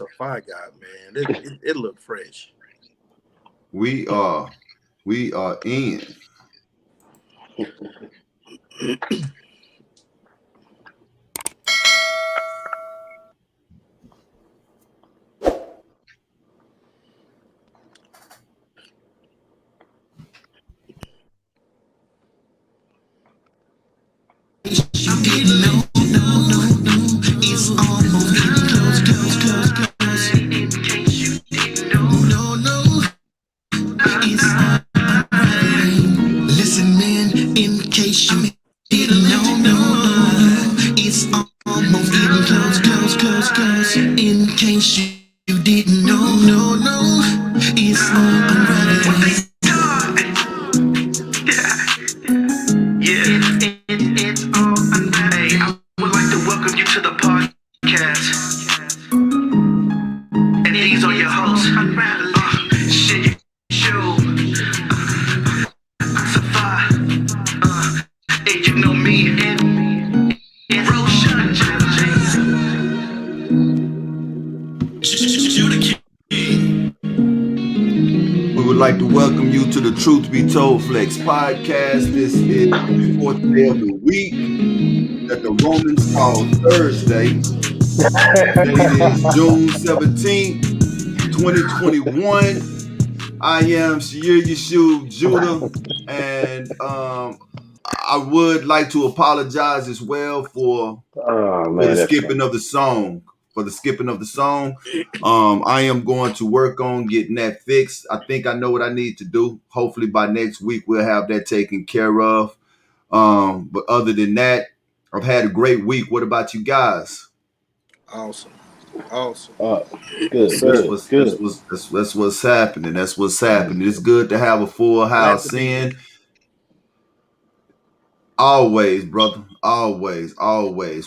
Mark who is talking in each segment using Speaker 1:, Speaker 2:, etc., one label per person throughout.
Speaker 1: Safari got, man. It looked fresh.
Speaker 2: We are in.
Speaker 3: Listen, man, in case you didn't know, it's almost getting close. In case you didn't know, it's all unraveling. It's all unraveling. I would like to welcome you to the podcast, and these are your hosts. Shit, show. Hey, you know me and Roshan.
Speaker 2: We would like to welcome you to the Truth Be Told Flex podcast. This is the fourth day of the week that the Romans call Thursday. Today is June 17th, 2021. I am Shir Yeshua Judah, and I would like to apologize as well for the skipping of the song. For the skipping of the song, I am going to work on getting that fixed. I think I know what I need to do. Hopefully by next week we'll have that taken care of. But other than that, I've had a great week. What about you guys?
Speaker 1: Awesome.
Speaker 4: Good.
Speaker 2: That's what's happening. That's what's happening. It's good to have a full house in. Always, brother. Always.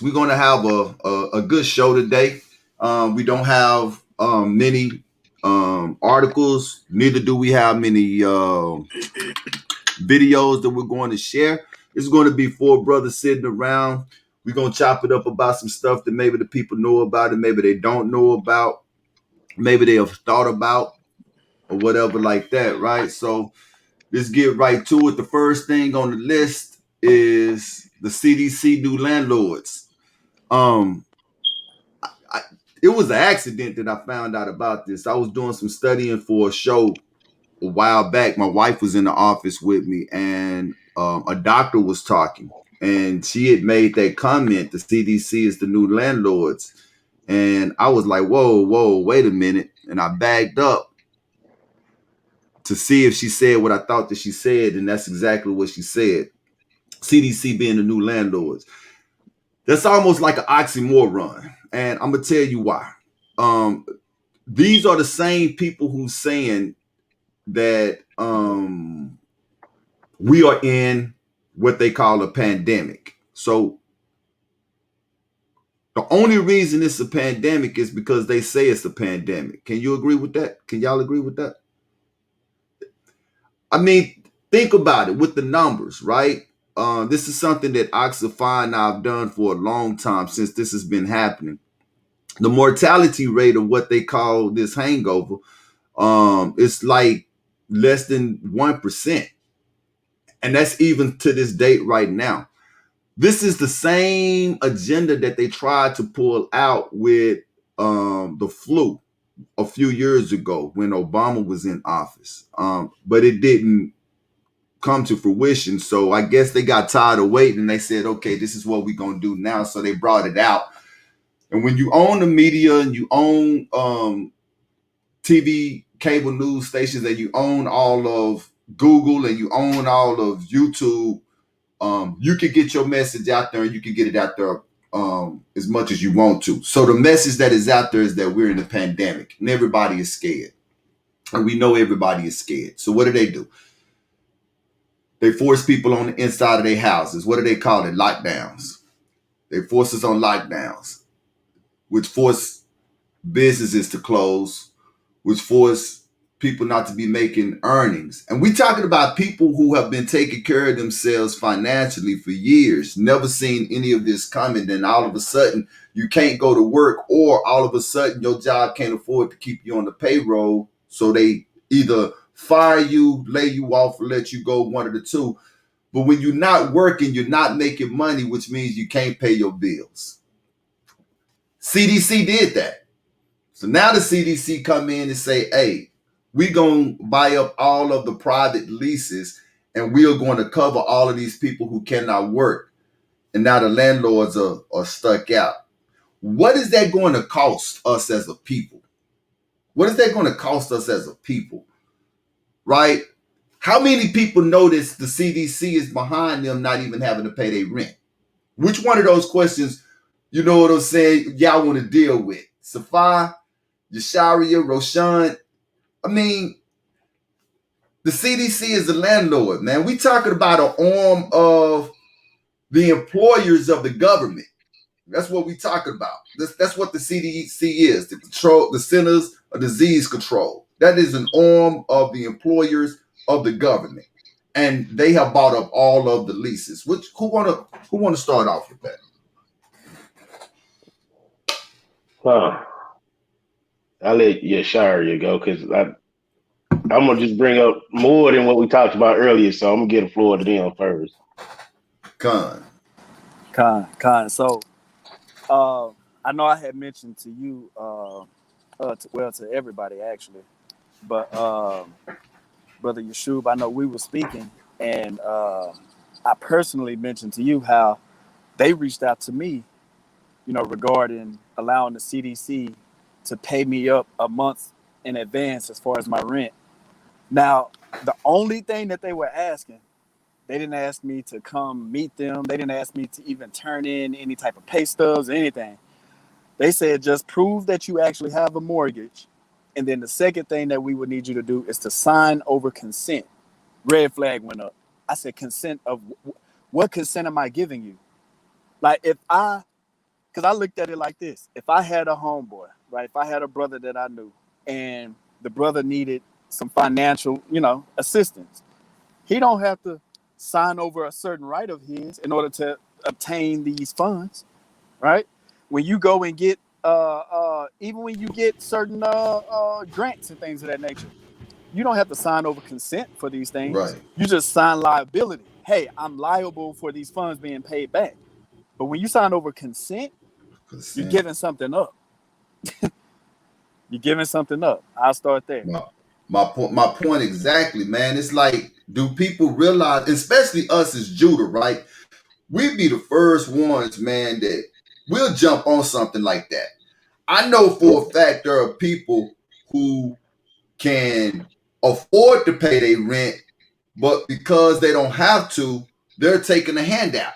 Speaker 2: We're gonna have a good show today. We don't have many articles. Neither do we have many videos that we're going to share. It's going to be four brothers sitting around. We're gonna chop it up about some stuff that maybe the people know about and maybe they don't know about. Maybe they have thought about or whatever like that, right? So let's get right to it. The first thing on the list is the CDC new landlords. It was an accident that I found out about this. I was doing some studying for a show a while back. My wife was in the office with me, and a doctor was talking, and she had made that comment, the CDC is the new landlords. And I was like, whoa, wait a minute. And I bagged up to see if she said what I thought that she said, and that's exactly what she said. CDC being the new landlords. That's almost like an oxymoron, and I'm gonna tell you why. These are the same people who's saying that we are in what they call a pandemic. So the only reason it's a pandemic is because they say it's a pandemic. Can you agree with that? Can y'all agree with that? I mean, think about it with the numbers, right? This is something that Oxify and I've done for a long time since this has been happening. The mortality rate of what they call this hangover, it's like less than 1%. And that's even to this date right now. This is the same agenda that they tried to pull out with the flu a few years ago when Obama was in office. But it didn't come to fruition. So I guess they got tired of waiting and they said, okay, this is what we're going to do now. So they brought it out. And when you own the media and you own TV, cable news stations, and you own all of Google and you own all of YouTube, you can get your message out there and you can get it out there as much as you want to. So the message that is out there is that we're in a pandemic and everybody is scared. And we know everybody is scared. So what do? They force people on the inside of their houses. What do they call it? Lockdowns. They force us on lockdowns, which force businesses to close, which force people not to be making earnings. And we talking about people who have been taking care of themselves financially for years, never seen any of this coming. Then all of a sudden you can't go to work, or all of a sudden your job can't afford to keep you on the payroll. So they either fire you, lay you off, or let you go, one of the two. But when you're not working, you're not making money, which means you can't pay your bills. CDC did that. So now the CDC come in and say, hey, we're going to buy up all of the private leases, and we are going to cover all of these people who cannot work. And now the landlords are stuck out. What is that going to cost us as a people? What is that going to cost us as a people? Right? How many people notice the CDC is behind them not even having to pay their rent? Which one of those questions, you know what I'm saying, y'all want to deal with? Safa, Yasharia, Roshan. I mean, the CDC is the landlord, man. We talking about an arm of the employers of the government. That's what we talking about. That's what the CDC is, the Centers of Disease Control. That is an arm of the employers of the government, and they have bought up all of the leases. Who wanna start off with that?
Speaker 4: I'll let Yasharia go, because I'm gonna just bring up more than what we talked about earlier, so I'm gonna get the floor to them first.
Speaker 2: Khan.
Speaker 5: So, I know I had mentioned to you, to everybody actually, but Brother Yashub, I know we were speaking, and I personally mentioned to you how they reached out to me, regarding allowing the CDC to pay me up a month in advance as far as my rent. Now, the only thing that they were asking, they didn't ask me to come meet them. They didn't ask me to even turn in any type of pay stubs or anything. They said, just prove that you actually have a mortgage. And then the second thing that we would need you to do is to sign over consent. Red flag went up. I said, consent of what consent am I giving you? Like, because I looked at it like this. If I had a homeboy, right? If I had a brother that I knew, and the brother needed some financial, assistance, he don't have to sign over a certain right of his in order to obtain these funds, right? When you go and get, even when you get certain grants and things of that nature, you don't have to sign over consent for these things.
Speaker 2: Right.
Speaker 5: You just sign liability. Hey, I'm liable for these funds being paid back. But when you sign over consent, you're giving something up. You're giving something up. I'll start there.
Speaker 2: My point exactly, man. It's like, do people realize, especially us as Judah, right? We be the first ones, man, that we'll jump on something like that. I know for a fact there are people who can afford to pay their rent, but because they don't have to, they're taking a handout,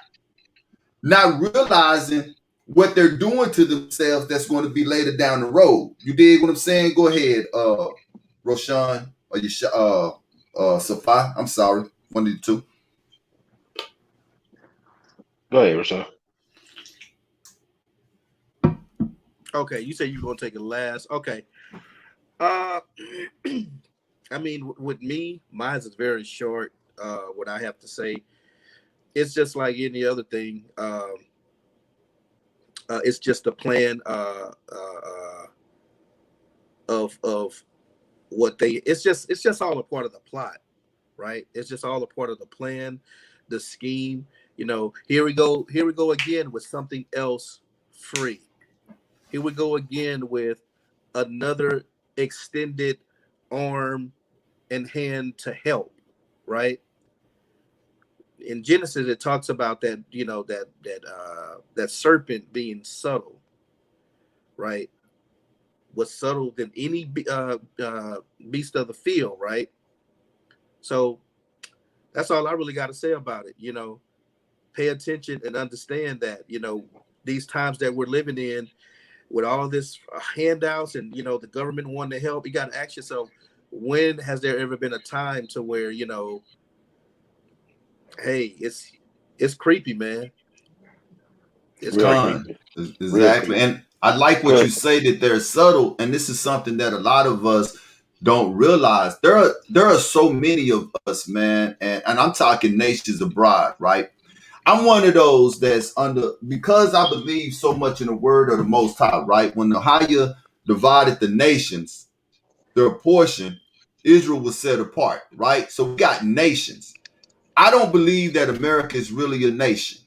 Speaker 2: not realizing what they're doing to themselves that's going to be later down the road. You dig what I'm saying? Go ahead, Roshan, or Safa. I'm sorry, one of the two.
Speaker 4: Go ahead, Roshan.
Speaker 1: Okay, you said you were gonna take it last. Okay. I mean, with me, mine is very short. What I have to say, it's just like any other thing. It's just a plan of what they. It's just all a part of the plot, right? It's just all a part of the plan, the scheme. Here we go again with something else free. Here we go again with another extended arm and hand to help, right? In Genesis, it talks about that, that serpent being subtle, right? Was subtle than any beast of the field, right? So that's all I really got to say about it. Pay attention and understand that, these times that we're living in, with all this handouts and the government wanting to help, you got to ask yourself, when has there ever been a time to where hey, it's creepy, man. It's
Speaker 2: creepy. Exactly. And I like what you say, that they're subtle, and this is something that a lot of us don't realize there are so many of us, man, and I'm talking nations abroad, right? I'm one of those that's under, because I believe so much in the word of the Most High, right? When the higher divided the nations, their portion, Israel was set apart, right? So we got nations. I don't believe that America is really a nation.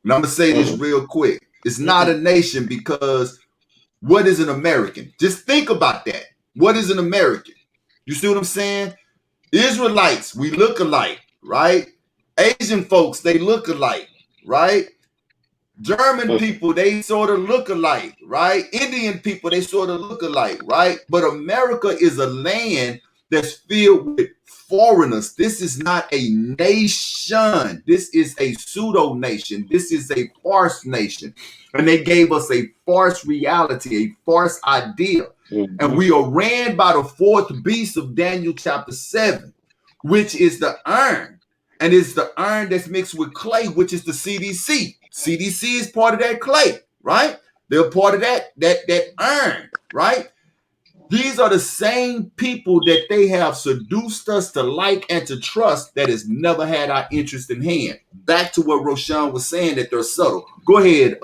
Speaker 2: And I'm gonna say this
Speaker 4: Mm-mm.
Speaker 2: real quick. It's not
Speaker 1: Mm-mm.
Speaker 2: a nation because what is an American? Just think about that. What is an American? You see what I'm saying? Israelites, we look alike, right? Asian folks, they look alike, right? German people, they sort of look alike, right? Indian people, they sort of look alike, right? But America is a land that's filled with foreigners. This is not a nation. This is a pseudo nation. This is a farce nation. And they gave us a farce reality, a farce idea. And
Speaker 4: Mm-hmm.
Speaker 2: we are ran by the fourth beast of Daniel chapter 7, which is the iron. And it's the iron that's mixed with clay, which is the CDC. CDC is part of that clay, right? They're part of that iron, right? These are the same people that they have seduced us to like and to trust that has never had our interest in hand. Back to what Roshan was saying, that they're subtle. Go ahead.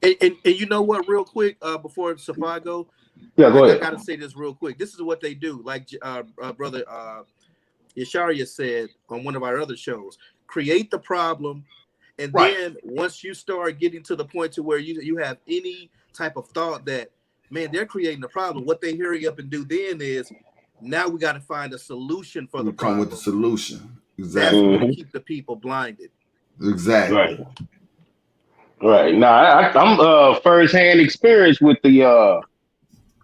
Speaker 1: And you know what, real quick, before Safai go,
Speaker 4: Yeah,
Speaker 1: I,
Speaker 4: go
Speaker 1: I
Speaker 4: ahead.
Speaker 1: gotta say this real quick. This is what they do. Like brother Yesharia said on one of our other shows, create the problem, and
Speaker 2: Right.
Speaker 1: then once you start getting to the point to where you have any type of thought that, man, they're creating the problem, what they hurry up and do then is, now we got to find a solution for the
Speaker 2: We come with the
Speaker 1: problem.
Speaker 2: solution.
Speaker 1: That's
Speaker 2: Exactly.
Speaker 1: when we
Speaker 4: Mm-hmm.
Speaker 1: keep the people blinded.
Speaker 2: Exactly.
Speaker 4: Right. Right. Now I'm first hand experience with the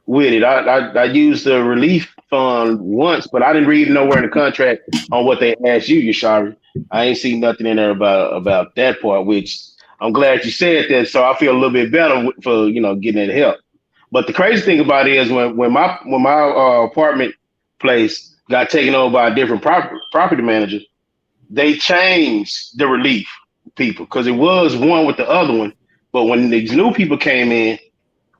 Speaker 4: with it. I used the relief fund once, but I didn't read nowhere in the contract on what they asked you, Yashari. I ain't seen nothing in there about that part, which I'm glad you said that. So I feel a little bit better for getting that help. But the crazy thing about it is when my apartment place got taken over by a different property manager, they changed the relief people because it was one with the other one. But when these new people came in,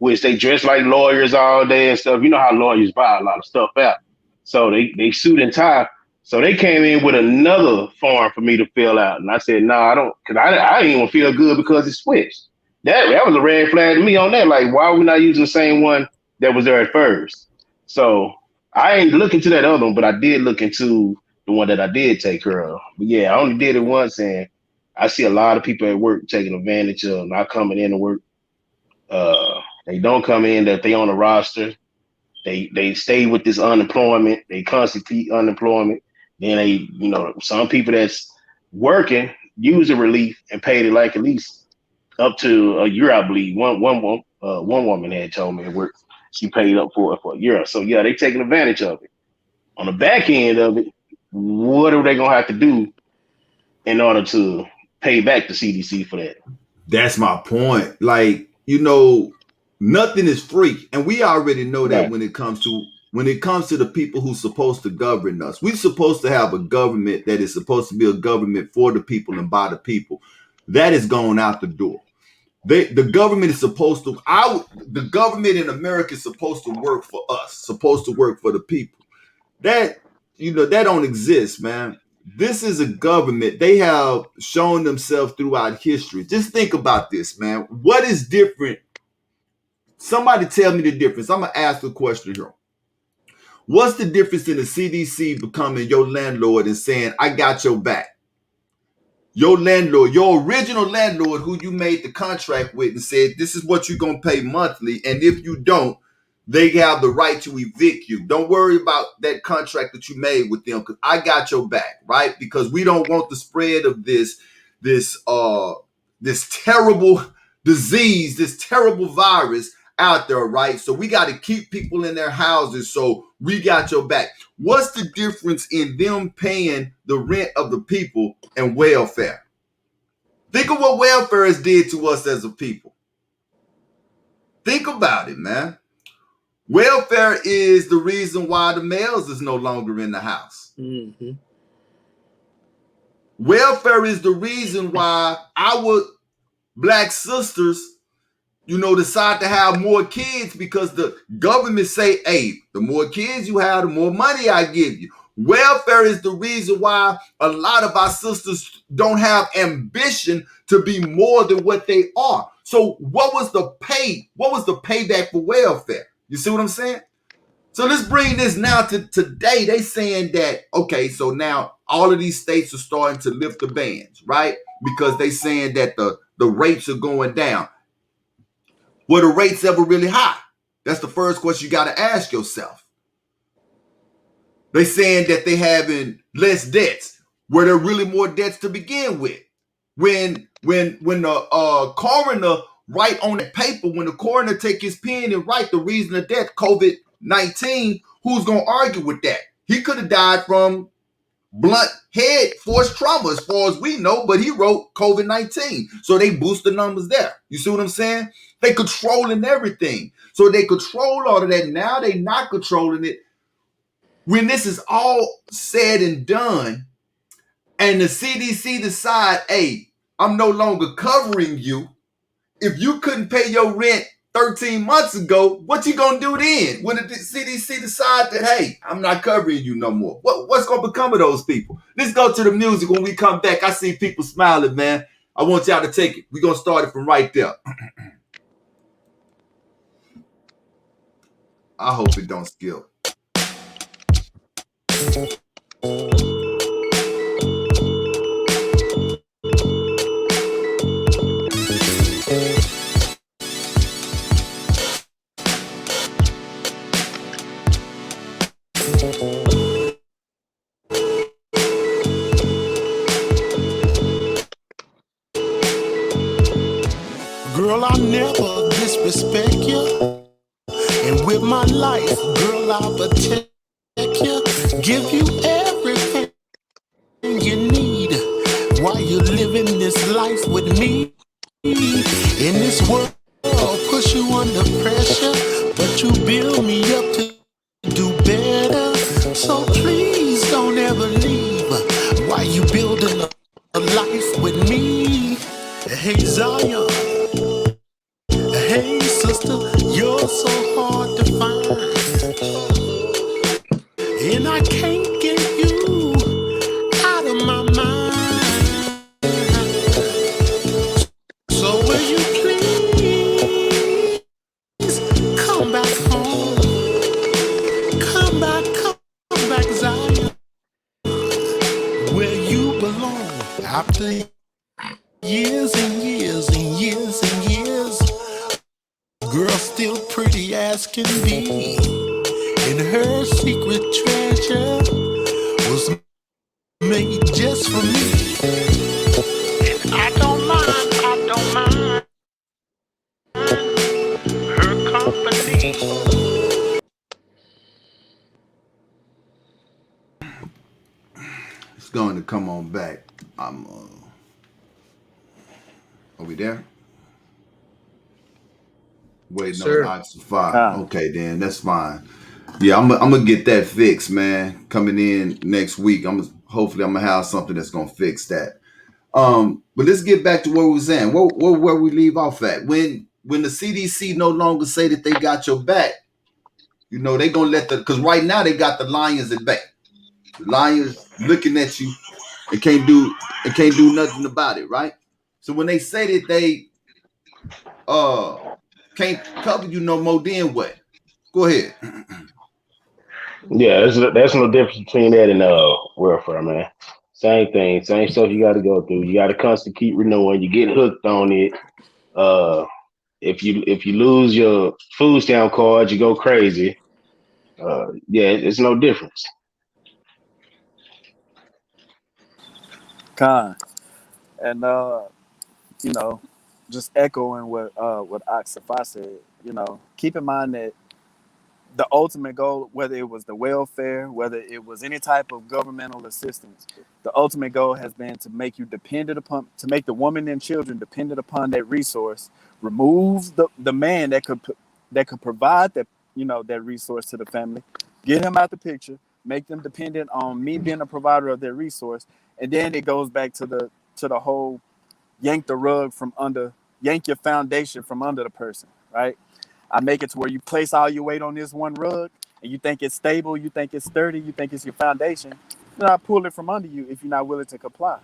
Speaker 4: which they dress like lawyers all day and stuff. You know how lawyers buy a lot of stuff out. So they suit and tie. So they came in with another form for me to fill out. And I said, no, I don't, because I didn't even feel good because it switched. That was a red flag to me on that. Like, why are we not using the same one that was there at first? So I ain't looking to that other one, but I did look into the one that I did take care of. But yeah, I only did it once, and I see a lot of people at work taking advantage of not coming in to work. They don't come in that they on a roster. They stay with this unemployment. They constantly unemployment. Then some people that's working use the relief and paid it like at least up to a year, I believe. One woman had told me at work she paid up for it for a year. So yeah, they taking advantage of it. On the back end of it, what are they gonna have to do in order to pay back the CDC for that?
Speaker 2: That's my point. Like, nothing is free. And we already know that
Speaker 4: Right.
Speaker 2: when it comes to the people who's supposed to govern us. We're supposed to have a government that is supposed to be a government for the people and by the people. That is going out the door. The government is supposed to the government in America is supposed to work for us, supposed to work for the people. That that don't exist, man. This is a government. They have shown themselves throughout history. Just think about this, man. What is different? Somebody tell me the difference. I'm gonna ask the question here. What's the difference in the CDC becoming your landlord and saying, I got your back? Your landlord, your original landlord who you made the contract with and said, this is what you're going to pay monthly. And if you don't, they have the right to evict you. Don't worry about that contract that you made with them because I got your back, right? Because we don't want the spread of this terrible disease, this terrible virus out there, right? So we got to keep people in their houses. So we got your back. What's the difference in them paying the rent of the people and welfare? Think of what welfare has did to us as a people. Think about it, man. Welfare is the reason why the males is no longer in the house.
Speaker 1: Mm-hmm.
Speaker 2: Welfare is the reason why our black sisters decide to have more kids because the government say, hey, the more kids you have, the more money I give you. Welfare is the reason why a lot of our sisters don't have ambition to be more than what they are. So what was the payback for welfare? You see what I'm saying? So let's bring this now to today. They saying that, okay, so now all of these states are starting to lift the bans, right? Because they saying that the rates are going down. Were the rates ever really high? That's the first question you got to ask yourself. They saying that they having less debts. Were there really more debts to begin with? When the coroner write on the paper, when the coroner take his pen and write the reason of death, COVID-19, who's gonna argue with that? He could have died from blunt head force trauma, as far as we know, but he wrote COVID-19. So they boost the numbers there. You see what I'm saying? They controlling everything. So they control all of that. Now they not controlling it. When this is all said and done, and the CDC decide, hey, I'm no longer covering you. If you couldn't pay your rent 13 months ago, what you gonna do then? When the CDC decide that, hey, I'm not covering you no more, what's gonna become of those people? Let's go to the music. When we come back, I see people smiling, man. I want y'all to take it. We're gonna start it from right there. I hope it don't skip.
Speaker 6: Girl, I never disrespect you. And with my life, girl, I'll protect you. Give you everything you need while you're living this life with me. In this world, push you under pressure, but you build me up to do better. So please don't ever leave while you building a life with me. Hey, Zion. Hey, sister, you're so hard to find, and I can't get you out of my mind. So will you please come back home? Come back, Zion, where you belong. After years and years and years and years, girl still pretty as can be, and her secret treasure was made just for me. And I don't mind her company.
Speaker 2: It's going to come on back. Are we there? Waiting on
Speaker 1: Sure.
Speaker 2: Ox 5.
Speaker 5: Con.
Speaker 2: Okay, then that's fine. Yeah, I'm gonna get that fixed, man. Coming in next week, hopefully I'm gonna have something that's gonna fix that. But let's get back to where we was at. Where we leave off at. When the CDC no longer say that they got your back, they gonna because right now they got the lions at bay. The lions looking at you and can't do nothing about it, right? So when they say that they can't cover you no more, then what? Go ahead.
Speaker 4: Yeah, that's no difference between that and welfare, man. Same thing, same stuff you got to go through. You got to constantly keep renewing. You get hooked on it. Uh, if you lose your food stamp card, you go crazy. Yeah, it's no difference.
Speaker 5: Con. And you know, just echoing what Oxify said, keep in mind that the ultimate goal, whether it was the welfare, whether it was any type of governmental assistance, the ultimate goal has been to make to make the woman and children dependent upon that resource, remove the man that could provide that resource to the family, get him out the picture, make them dependent on me being a provider of their resource, and then it goes back to the whole yank the rug from under yank your foundation from under the person, right? I make it to where you place all your weight on this one rug and you think it's stable, you think it's sturdy, you think it's your foundation. Then I pull it from under you if you're not willing to comply.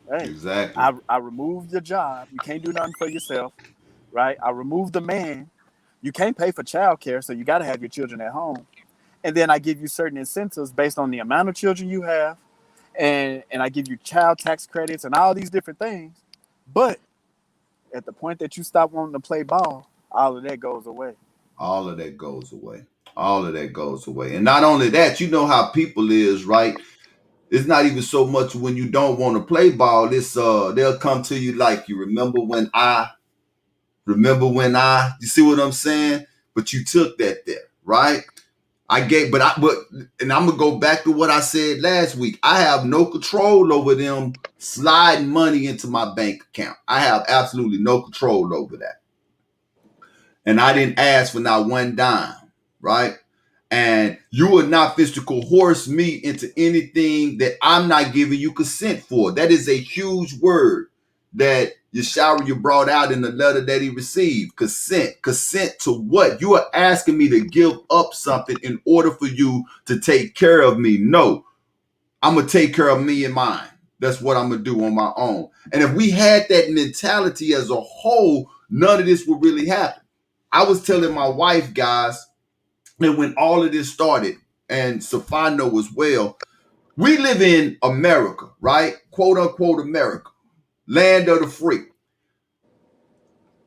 Speaker 5: Right?
Speaker 2: Exactly.
Speaker 5: I remove your job. You can't do nothing for yourself, right? I remove the man. You can't pay for childcare, so you got to have your children at home. And then I give you certain incentives based on the amount of children you have, and I give you child tax credits and all these different things. But at the point that you stop wanting to play ball, all of that goes away.
Speaker 2: All of that goes away. All of that goes away. And not only that, you know how people is, right? It's not even so much when you don't want to play ball. It's they'll come to you like, you remember when I, you see what I'm saying? But you took that there, right? But and I'm gonna go back to what I said last week. I have no control over them sliding money into my bank account. I have absolutely no control over that. And I didn't ask for not one dime, right? And you will not physical horse me into anything that I'm not giving you consent for. That is a huge word that Yeshua brought out in the letter that he received. Consent. Consent to what? You are asking me to give up something in order for you to take care of me. No, I'm going to take care of me and mine. That's what I'm going to do on my own. And if we had that mentality as a whole, none of this would really happen. I was telling my wife, guys, and when all of this started, and Safano as well, we live in America, right? Quote unquote America, land of the free.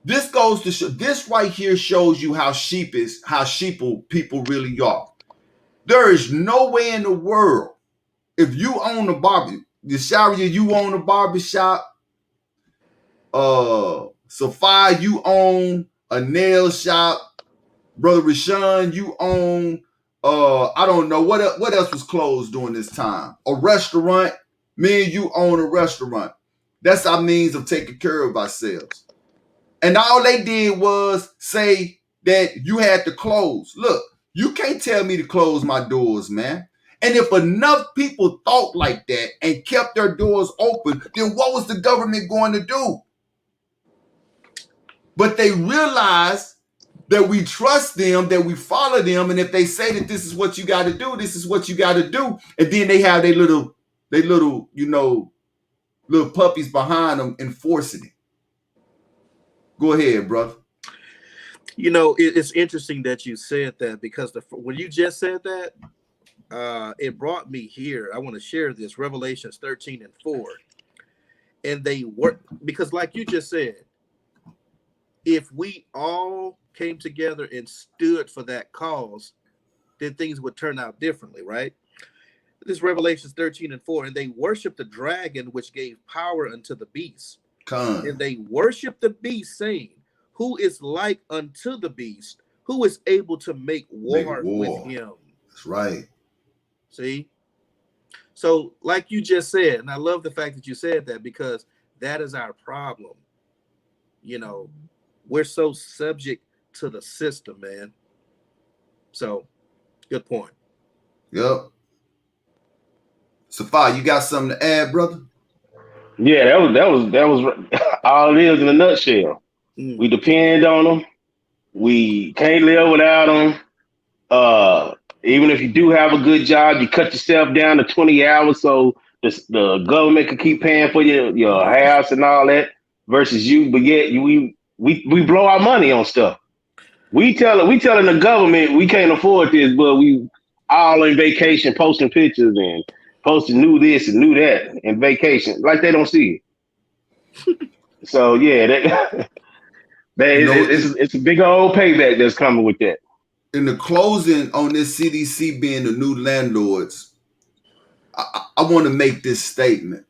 Speaker 2: This goes to show, this right here shows you how sheeple people really are. There is no way in the world, if you own a barber, you own a barbershop, Safai, you own a nail shop, Brother Rashawn, you own, I don't know, what else was closed during this time? A restaurant. Me and you own a restaurant. That's our means of taking care of ourselves. And all they did was say that you had to close. Look, you can't tell me to close my doors, man. And if enough people thought like that and kept their doors open, then what was the government going to do? But they realized that we trust them, that we follow them, and if they say that this is what you got to do, this is what you got to do, and then they have their little, little puppies behind them enforcing it. Go ahead, brother.
Speaker 1: You know, it's interesting that you said that, because when you just said that, it brought me here. I want to share this, Revelations 13:4. And they work, because like you just said, if we all came together and stood for that cause, then things would turn out differently, right? This Revelations 13:4, and they worship the dragon which gave power unto the beast. And they worship the beast, saying, who is like unto the beast, who is able to make war with him.
Speaker 2: That's right.
Speaker 1: See? So like you just said, and I love the fact that you said that, because that is our problem. You know, we're so subject to the system, man. So, good point.
Speaker 2: Yep. Safai, you got something to add, brother?
Speaker 4: Yeah, that was all it is in a nutshell. We depend on them. We can't live without them. Even if you do have a good job, you cut yourself down to 20 hours so the government can keep paying for your house and all that versus you. But yet we blow our money on stuff. We telling the government we can't afford this, but we all on vacation posting pictures and posting new this and new that and vacation like they don't see it. So yeah, it's a big old payback that's coming with that.
Speaker 2: In the closing on this CDC being the new landlords, I want to make this statement.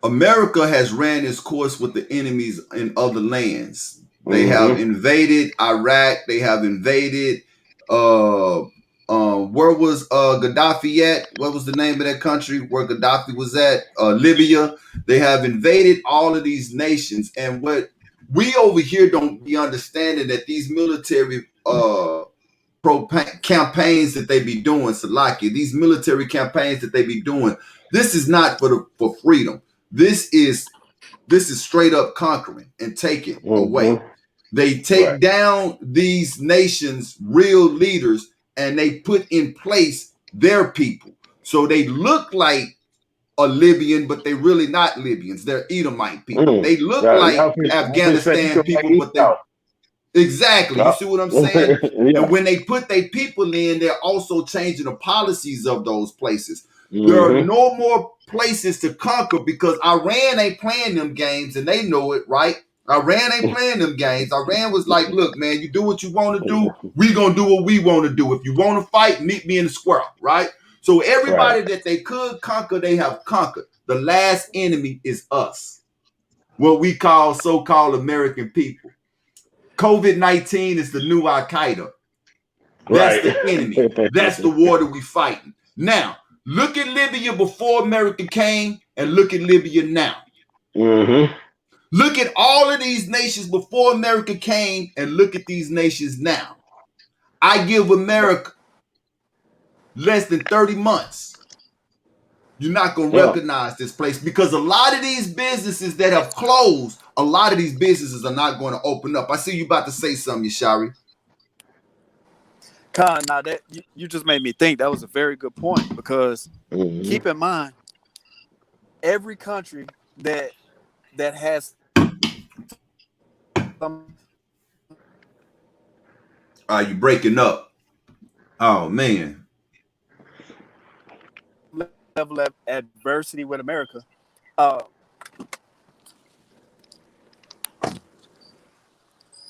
Speaker 2: America has ran its course with the enemies in other lands. They have invaded Iraq. They have invaded, where was Gaddafi at? What was the name of that country where Gaddafi was at? Libya. They have invaded all of these nations. And what we over here don't be understanding, that these military campaigns that they be doing, Salakia, these military campaigns that they be doing, this is not for freedom. This is This is straight up conquering and taking away. They take down these nations' real leaders and they put in place their people. So they look like a Libyan, but they really not Libyans. They're Edomite people. They look like Afghanistan people, but they exactly. You see what I'm saying?
Speaker 4: Yeah.
Speaker 2: And when they put their people in, they're also changing the policies of those places. There are no more places to conquer because Iran ain't playing them games and they know it, right? Iran ain't playing them games. Iran was like, look, man, you do what you want to do. We going to do what we want to do. If you want to fight, meet me in the square, right? So everybody that they could conquer, they have conquered. The last enemy is us, what we call so-called American people. COVID-19 is the new Al-Qaeda. That's the enemy. That's the war that we fighting. Now, look at Libya before America came and look at Libya now. Look at all of these nations before America came and look at these nations now. I give America less than 30 months. You're not going to recognize this place because a lot of these businesses that have closed, a lot of these businesses are not going to open up. I see you about to say something, Yashari.
Speaker 5: Khan, now that you just made me think that was a very good point because keep in mind every country that has some
Speaker 2: Are you breaking up? Oh man.
Speaker 5: level of adversity with America.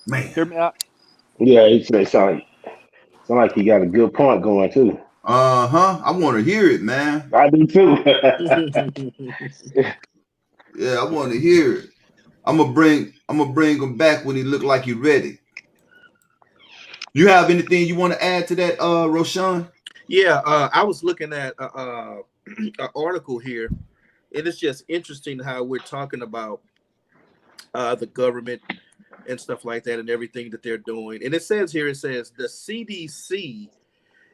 Speaker 2: Man.
Speaker 5: Hear me out?
Speaker 4: Yeah, it sound like he got a good point going too.
Speaker 2: I want to hear it, man.
Speaker 4: I do too.
Speaker 2: Yeah, I want to hear it. I'm gonna bring him back when he look like he ready. You have anything you want to add to that, Roshan?
Speaker 1: Yeah, I was looking at an article here, and it's just interesting how we're talking about the government and stuff like that and everything that they're doing. And it says here, the CDC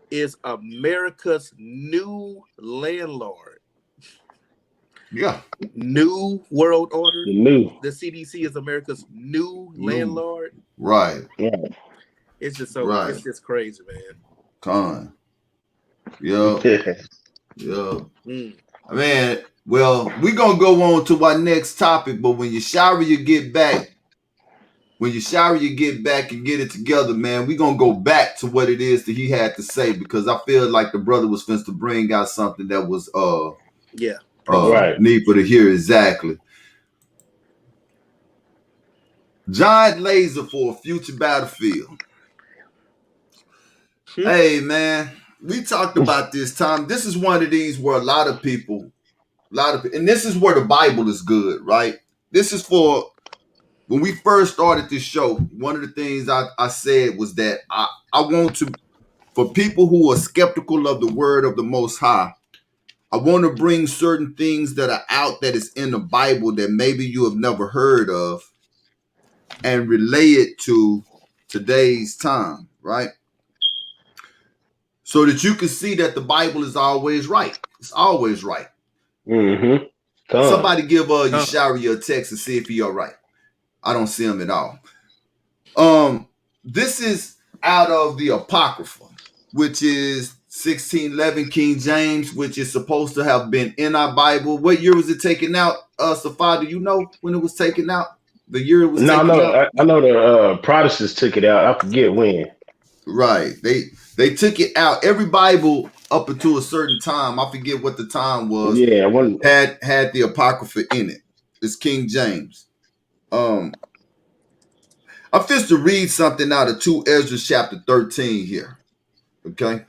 Speaker 1: is America's new landlord.
Speaker 2: Yeah.
Speaker 1: New world order.
Speaker 4: The
Speaker 1: CDC is America's new landlord.
Speaker 2: Right.
Speaker 4: Yeah.
Speaker 1: It's just so it's just crazy, man.
Speaker 2: Con. Yeah. Yeah. Man, well, we're gonna go on to our next topic, but when you get back and get it together, man, we're gonna go back to what it is that he had to say because I feel like the brother was finna to bring out something that was need for to hear exactly. Giant laser for a future battlefield. Hey man, we talked about this time. This is one of these where a lot of people, and this is where the Bible is good, right? This is for when we first started this show. One of the things I said was that I want to, for people who are skeptical of the word of the Most High, I want to bring certain things that are out that is in the Bible that maybe you have never heard of and relay it to today's time, right? So that you can see that the Bible is always right. It's always right. Somebody give Yashari a text and see if he all right. I don't see him at all. This is out of the Apocrypha, which is 1611 King James, which is supposed to have been in our Bible. What year was it taken out? Safar, do you know when it was taken out? The year it was taken out?
Speaker 4: I know the Protestants took it out. I forget when.
Speaker 2: Right. They took it out. Every Bible up until a certain time, I forget what the time was, had the Apocrypha in it. It's King James. I'm just to read something out of 2 Ezra chapter 13 here. Okay.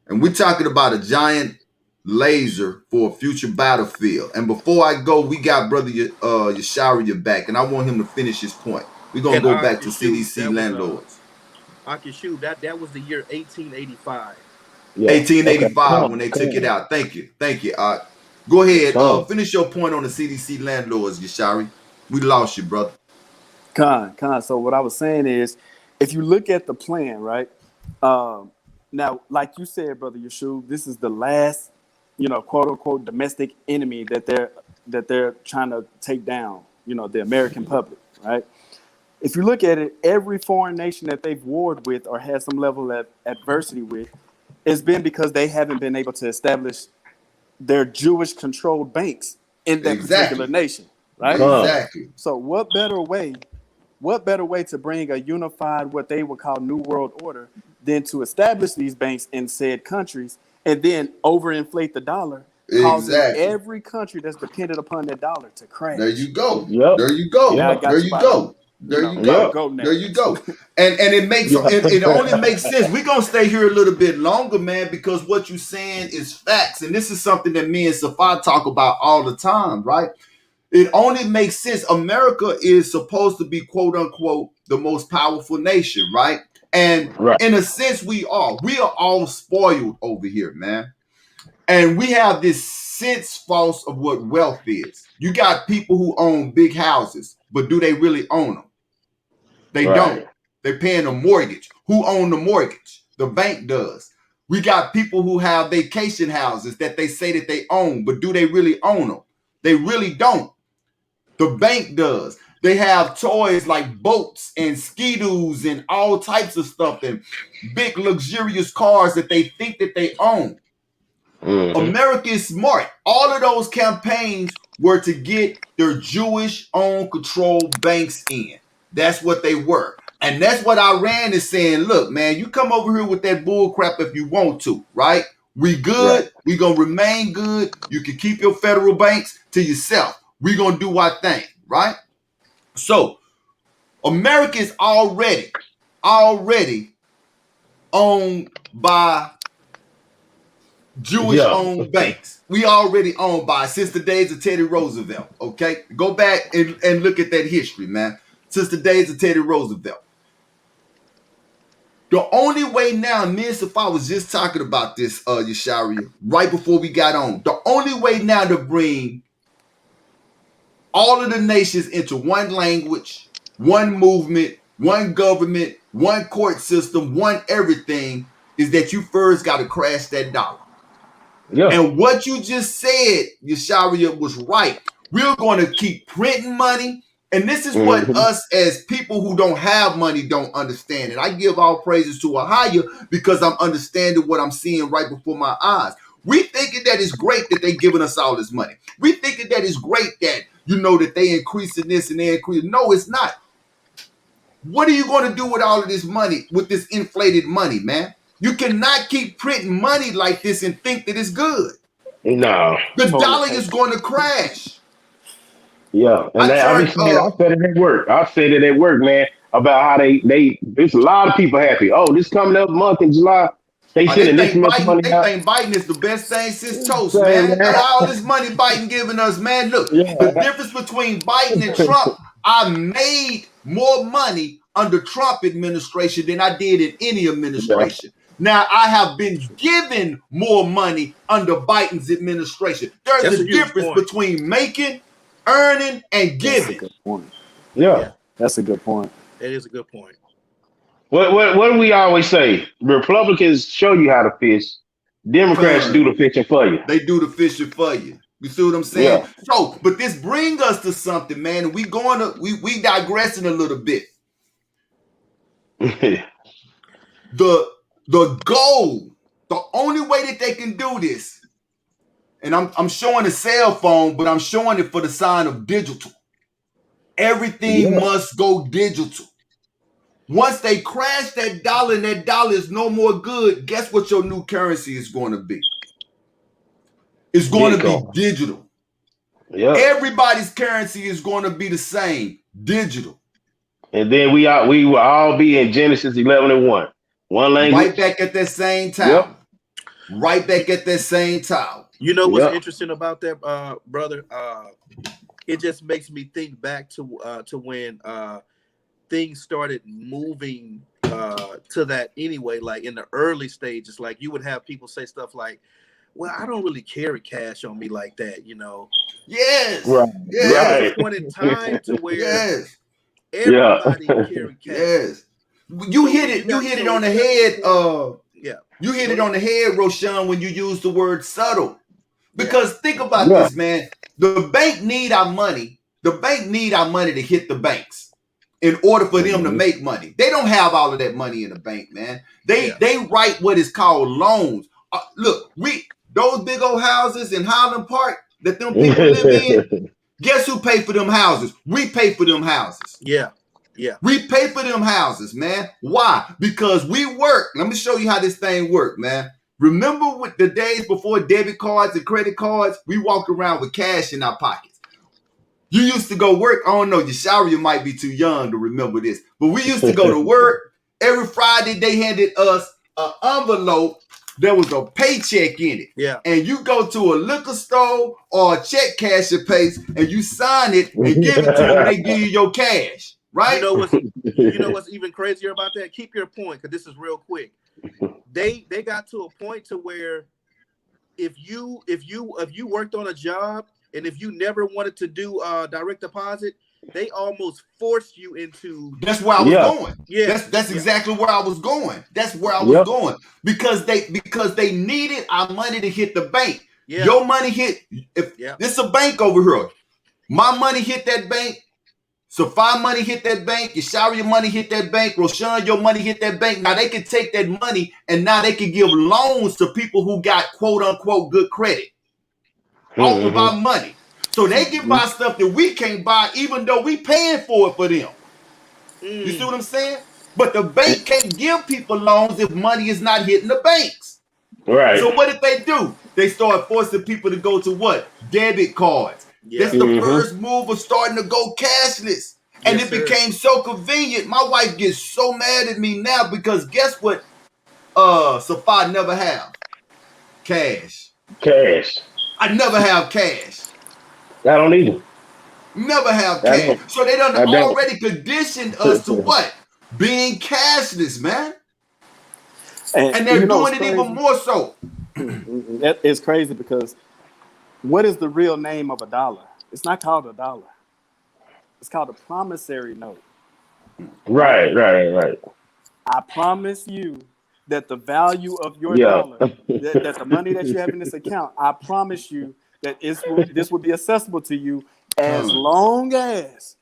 Speaker 2: And we're talking about a giant laser for a future battlefield. And before I go, we got Brother Yashariah back, and I want him to finish his point. We're going to go back to CDC Landlords.
Speaker 1: Akishu, that was the year 1885.
Speaker 2: Yeah. 1885 when they took it out. Thank you. Go ahead. Finish your point on the CDC Landlords, Yashari. We lost you, brother.
Speaker 5: Con. So what I was saying is, if you look at the plan, right? Now, like you said, Brother Yeshua, this is the last, quote unquote, domestic enemy that that they're trying to take down, you know, the American public, right? If you look at it, every foreign nation that they've warred with or had some level of adversity with, it's been because they haven't been able to establish their Jewish-controlled banks in that particular
Speaker 2: Exactly.
Speaker 5: nation, right?
Speaker 2: Exactly.
Speaker 5: So what better way to bring a unified, what they would call New World Order, than to establish these banks in said countries and then overinflate the dollar, causing
Speaker 2: Exactly.
Speaker 5: every country that's dependent upon that dollar to crash.
Speaker 2: There you go.
Speaker 4: Yep.
Speaker 2: There you go.
Speaker 5: Now I
Speaker 4: Yep.
Speaker 5: got
Speaker 2: There
Speaker 5: you
Speaker 2: you
Speaker 5: by
Speaker 2: go.
Speaker 5: the,
Speaker 2: There you
Speaker 5: go
Speaker 2: go.
Speaker 4: Yep.
Speaker 5: go
Speaker 2: There you
Speaker 5: narratives.
Speaker 2: go. And it makes
Speaker 4: Yeah.
Speaker 2: it only makes sense. We're gonna stay here a little bit longer, man, because what you're saying is facts. And this is something that me and Safa talk about all the time, right? It only makes sense. America is supposed to be, quote unquote, the most powerful nation, right? And
Speaker 4: Right.
Speaker 2: in a sense, we are. We are all spoiled over here, man. And we have this sense false of what wealth is. You got people who own big houses, but do they really own them? They don't.
Speaker 4: Right.
Speaker 2: They're paying a mortgage. Who own the mortgage? The bank does. We got people who have vacation houses that they say that they own, but do they really own them? They really don't. The bank does. They have toys like boats and ski-doos and all types of stuff and big luxurious cars that they think that they own. America is smart. All of those campaigns were to get their Jewish-owned controlled banks in. That's what they were. And that's what Iran is saying. Look, man, you come over here with that bull crap if you want to, right? We good.
Speaker 4: Right.
Speaker 2: We going to remain good. You can keep your federal banks to yourself. We going to do our thing, right? So, America is already owned by Jewish-owned banks. We already owned by since the days of Teddy Roosevelt. Okay, go back and look at that history, man. Since the days of Teddy Roosevelt. The only way now, me and Safa was just talking about this, Yasharia, right before we got on. The only way now to bring all of the nations into one language, one movement, one government, one court system, one everything is that you first got to crash that dollar.
Speaker 4: Yeah.
Speaker 2: And what you just said, Yasharia, was right. We're going to keep printing money. And this is what us as people who don't have money don't understand. And I give all praises to Ahaya because I'm understanding what I'm seeing right before my eyes. We thinking that it's great that they giving us all this money. We thinking that it's great that, you know, that they increasing this and they increasing. No, it's not. What are you going to do with all of this money, with this inflated money, man? You cannot keep printing money like this and think that it's good.
Speaker 4: No.
Speaker 2: The dollar is going to crash.
Speaker 4: Yeah. And I said it at work. I said it at work, man, about how they there's a lot of people happy. Oh, this coming up month in July. They sending this much money out.
Speaker 2: They think Biden is the best thing since toast, man. All this money Biden giving us, man. Look, the difference between Biden and Trump, I made more money under Trump administration than I did in any administration. Now, I have been given more money under Biden's administration. There's a difference between making, earning, and giving.
Speaker 5: That's a good point.
Speaker 4: Yeah.
Speaker 5: That's a good point.
Speaker 1: That is a good point.
Speaker 4: What do we always say? Republicans show you how to fish. Democrats do the fishing for you.
Speaker 2: They do the fishing for you. You see what I'm saying?
Speaker 4: Yeah.
Speaker 2: So, but this brings us to something, man. We digressing a little bit. The goal, the only way that they can do this, and I'm showing a cell phone, but I'm showing it for the sign of digital. Everything must go digital. Once they crash that dollar and that dollar is no more good, guess what your new currency is going to be? It's going to be digital.
Speaker 4: Yeah.
Speaker 2: Everybody's currency is going to be the same, digital.
Speaker 4: And then we will all be in Genesis 11:1. One language.
Speaker 2: Right back at that same time. Right back at that same time.
Speaker 1: You know what's interesting about that, brother? It just makes me think back to when things started moving to that anyway. Like in the early stages, like you would have people say stuff like, "Well, I don't really carry cash on me like that," you know.
Speaker 2: Yes.
Speaker 4: Right.
Speaker 2: Yes.
Speaker 1: There was a point in time to where everybody carried cash.
Speaker 2: Yes. You hit it on the head.
Speaker 1: Yeah.
Speaker 2: You hit it on the head, Roshan, when you use the word subtle. Because think about
Speaker 4: Yeah.
Speaker 2: this, man. The bank need our money. The bank need our money to hit the banks in order for them to make money. They don't have all of that money in the bank, man. They write what is called loans. Look, those big old houses in Highland Park that them people live in. Guess who pay for them houses? We pay for them houses.
Speaker 1: Yeah.
Speaker 2: We pay for them houses, man. Why? Because we work. Let me show you how this thing works, man. Remember with the days before debit cards and credit cards, we walked around with cash in our pockets. You used to go work. I don't know, Yasharia might be too young to remember this, but we used to go to work. Every Friday, they handed us an envelope. There was a paycheck in it.
Speaker 1: Yeah.
Speaker 2: And you go to a liquor store or a check casher place and you sign it and give it to them and they give you your cash. Right?
Speaker 1: You know what's even crazier about that? Keep your point, because this is real quick. They got to a point to where if you worked on a job and if you never wanted to do direct deposit, they almost forced you into.
Speaker 2: That's where I was going.
Speaker 1: Yeah,
Speaker 2: that's exactly where I was going. That's where I was going because they needed our money to hit the bank.
Speaker 1: Yeah.
Speaker 2: Your money hit. If this is a bank over here, my money hit that bank. Safai money hit that bank. Yasharia money hit that bank. Roshan, your money hit that bank. Now they can take that money and now they can give loans to people who got quote unquote good credit off of our money. So they can buy stuff that we can't buy, even though we paying for it for them. You see what I'm saying? But the bank can't give people loans if money is not hitting the banks.
Speaker 4: Right.
Speaker 2: So what did they do? They started forcing people to go to what? Debit cards. Yeah. That's the first move of starting to go cashless. And it became so convenient. My wife gets so mad at me now because guess what? Safai never have cash. I never have cash.
Speaker 4: I don't either.
Speaker 2: Never have cash. So they done already conditioned us to what? Being cashless, man. And they're doing it even more so.
Speaker 5: That is crazy because what is the real name of a dollar? It's not called a dollar. It's called a promissory note.
Speaker 4: Right.
Speaker 5: I promise you that the value of your dollar, that the money that you have in this account, I promise you that this will be accessible to you as long as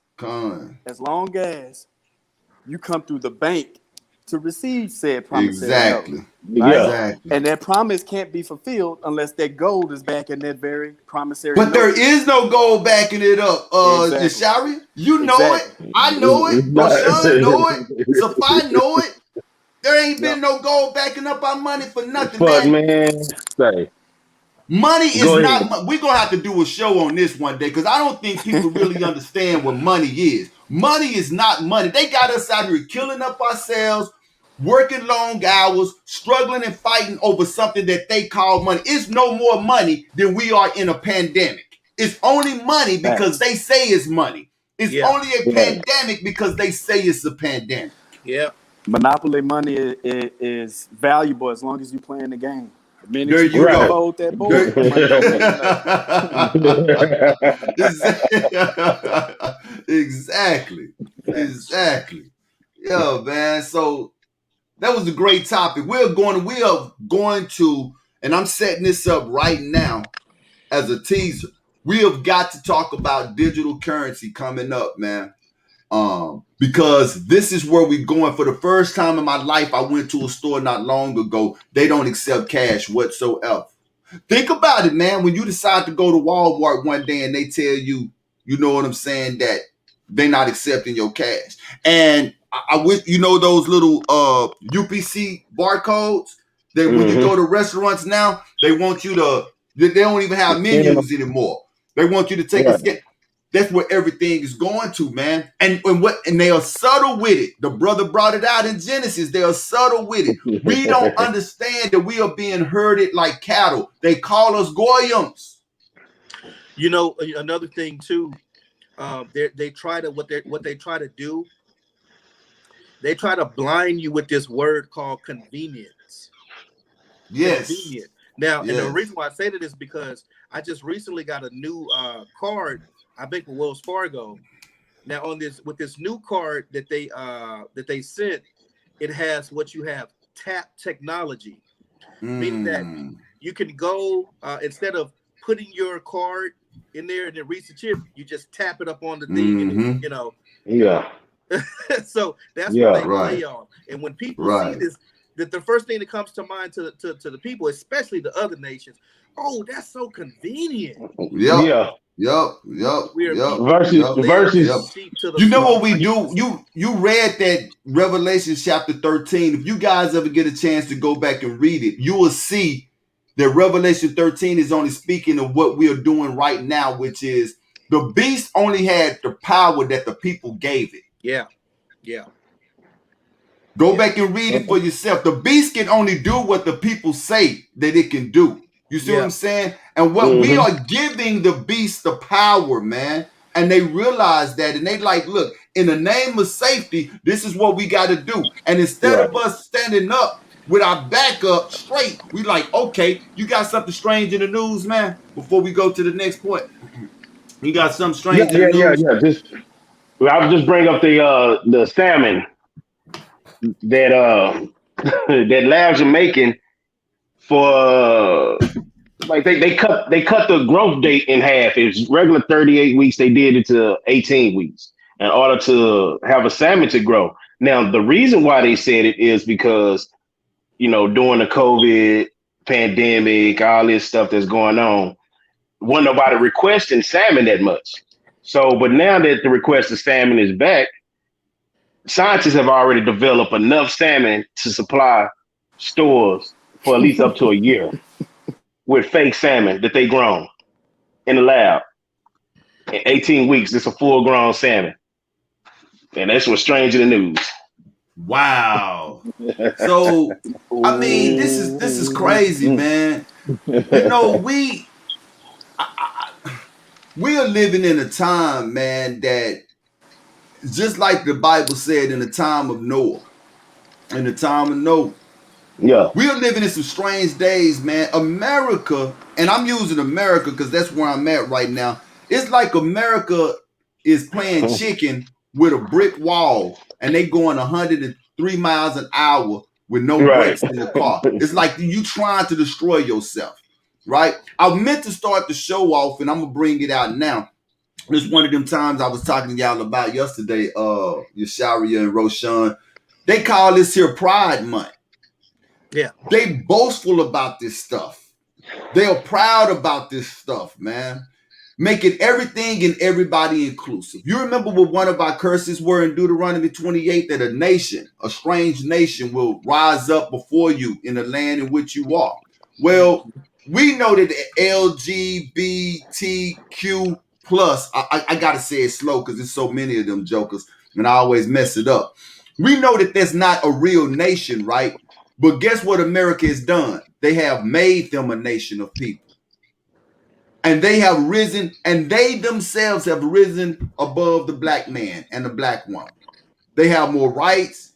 Speaker 5: you come through the bank to receive said promissory note. Right?
Speaker 2: Exactly.
Speaker 5: And that promise can't be fulfilled unless that gold is back in that very promissory
Speaker 2: note.
Speaker 5: But
Speaker 2: there is no gold backing it up, Yasharia. You know it. I know it. Rashawn know it. Safai know it. There ain't been no gold backing up our money for nothing,
Speaker 4: man.
Speaker 2: Money is not. We're gonna have to do a show on this one day because I don't think people really understand what money is. Money is not money. They got us out here killing up ourselves, working long hours, struggling and fighting over something that they call money. It's no more money than we are in a pandemic. It's only money because they say it's money. It's only a pandemic because they say it's a pandemic.
Speaker 1: Yeah.
Speaker 5: Monopoly money is valuable as long as you playing the game. The
Speaker 2: there you go.
Speaker 5: Hold that board.
Speaker 2: Exactly. Yeah, man. So that was a great topic. We are going to, and I'm setting this up right now as a teaser. We have got to talk about digital currency coming up, man. Because this is where we're going. For the first time in my life, I went to a store not long ago. They don't accept cash whatsoever. Think about it, man. When you decide to go to Walmart one day and they tell you, you know what I'm saying, that they're not accepting your cash. And I wish, you know, those little UPC barcodes that when you go to restaurants now, they want you to, they don't even have menus anymore. They want you to take a scan. That's where everything is going to, man. And they are subtle with it. The brother brought it out in Genesis. They are subtle with it. We don't understand that we are being herded like cattle. They call us goyams.
Speaker 1: You know, another thing too, they try to what they try to do. They try to blind you with this word called convenience.
Speaker 2: Yes.
Speaker 1: Convenient. Now, and the reason why I say that is because I just recently got a new card. I think with Wells Fargo. Now with this new card that they sent, it has what you have tap technology, meaning that you can go instead of putting your card in there and then reach the chip, you just tap it up on the thing, and then, you know.
Speaker 4: Yeah.
Speaker 1: So that's what
Speaker 4: Yeah.
Speaker 1: they play on. And when people see this, that the first thing that comes to mind to the people, especially the other nations, oh, that's so convenient.
Speaker 2: Yep.
Speaker 4: Versus
Speaker 1: sheep to the
Speaker 2: You know
Speaker 1: slaughter.
Speaker 2: what we do? You read that Revelation chapter 13. If you guys ever get a chance to go back and read it, you will see that Revelation 13 is only speaking of what we are doing right now, which is the beast only had the power that the people gave it.
Speaker 1: Yeah.
Speaker 2: Go back and read it for yourself. The beast can only do what the people say that it can do. You see what I'm saying? And what we are giving the beast the power, man. And they realize that, and they like, look, in the name of safety, this is what we got to do. And instead of us standing up with our back up straight, we like, okay, you got something strange in the news, man? Before we go to the next point, you got something strange in the news?
Speaker 4: I would just bring up the salmon that that labs are making for like they cut the growth date in half. It's regular 38 weeks. They did it to 18 weeks in order to have a salmon to grow. Now, the reason why they said it is because, you know, during the COVID pandemic, all this stuff that's going on, wasn't nobody requesting salmon that much. So, but now that the request of salmon is back, scientists have already developed enough salmon to supply stores for at least up to a year with fake salmon that they grown in the lab. In 18 weeks, it's a full grown salmon. And that's what's strange in the news.
Speaker 2: Wow. So, I mean, this is crazy, man. You know, we are living in a time, man, that just like the Bible said, in the time of Noah. In the time of Noah.
Speaker 4: Yeah.
Speaker 2: We are living in some strange days, man. America, and I'm using America because that's where I'm at right now. It's like America is playing chicken with a brick wall, and they going 103 miles an hour with no brakes in the car. It's like you trying to destroy yourself, right? I meant to start the show off, and I'm gonna bring it out now. This one of them times I was talking to y'all about yesterday, Yasharia and Roshan. They call this here Pride Month.
Speaker 1: Yeah.
Speaker 2: They boastful about this stuff. They are proud about this stuff, man. Making everything and everybody inclusive. You remember what one of our curses were in Deuteronomy 28, that a nation, a strange nation, will rise up before you in the land in which you are. Well, we know that the LGBTQ plus, I gotta say it slow because there's so many of them jokers and I always mess it up. We know that that's not a real nation, right? But guess what America has done? They have made them a nation of people. And they have risen, and they themselves have risen above the black man and the black woman. They have more rights.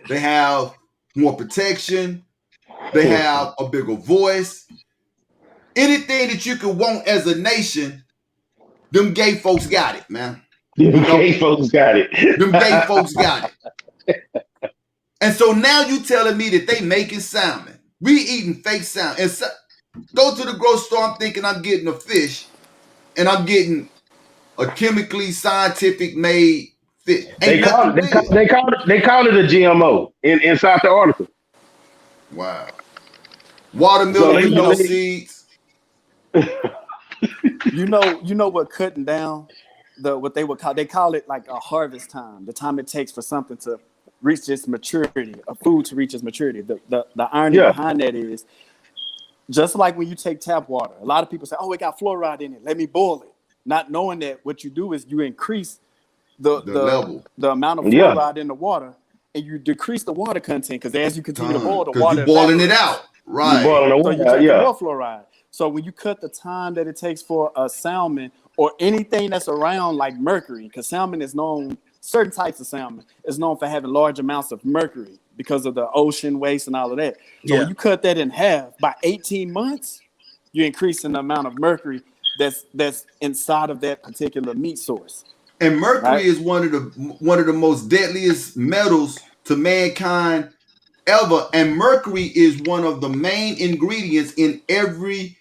Speaker 2: They have more protection. They have a bigger voice. Anything that you could want as a nation, them gay folks got it, man.
Speaker 4: Gay folks got it.
Speaker 2: Them gay folks got it. And so now you telling me that they making salmon. We eating fake salmon. And so, go to the grocery store, I'm thinking I'm getting a fish, and I'm getting a chemically scientific made fish.
Speaker 4: They call it a GMO inside the article.
Speaker 2: Wow. Watermelon with no seeds.
Speaker 5: You know what cutting down what they would call, they call it like a harvest time, the time it takes for something to reach its maturity, a food to reach its maturity. The irony behind that is, just like when you take tap water, a lot of people say, oh, it got fluoride in it, let me boil it. Not knowing that what you do is you increase the level, the amount of fluoride in the water, and you decrease the water content, because as you continue to boil, the water
Speaker 2: you're boiling it out. Right.
Speaker 5: So you take more fluoride. So when you cut the time that it takes for a salmon or anything that's around like mercury, because salmon is known, certain types of salmon is known for having large amounts of mercury because of the ocean waste and all of that. So when you cut that in half, by 18 months, you're increasing the amount of mercury that's inside of that particular meat source.
Speaker 2: And mercury is one of the most deadliest metals to mankind ever. And mercury is one of the main ingredients in every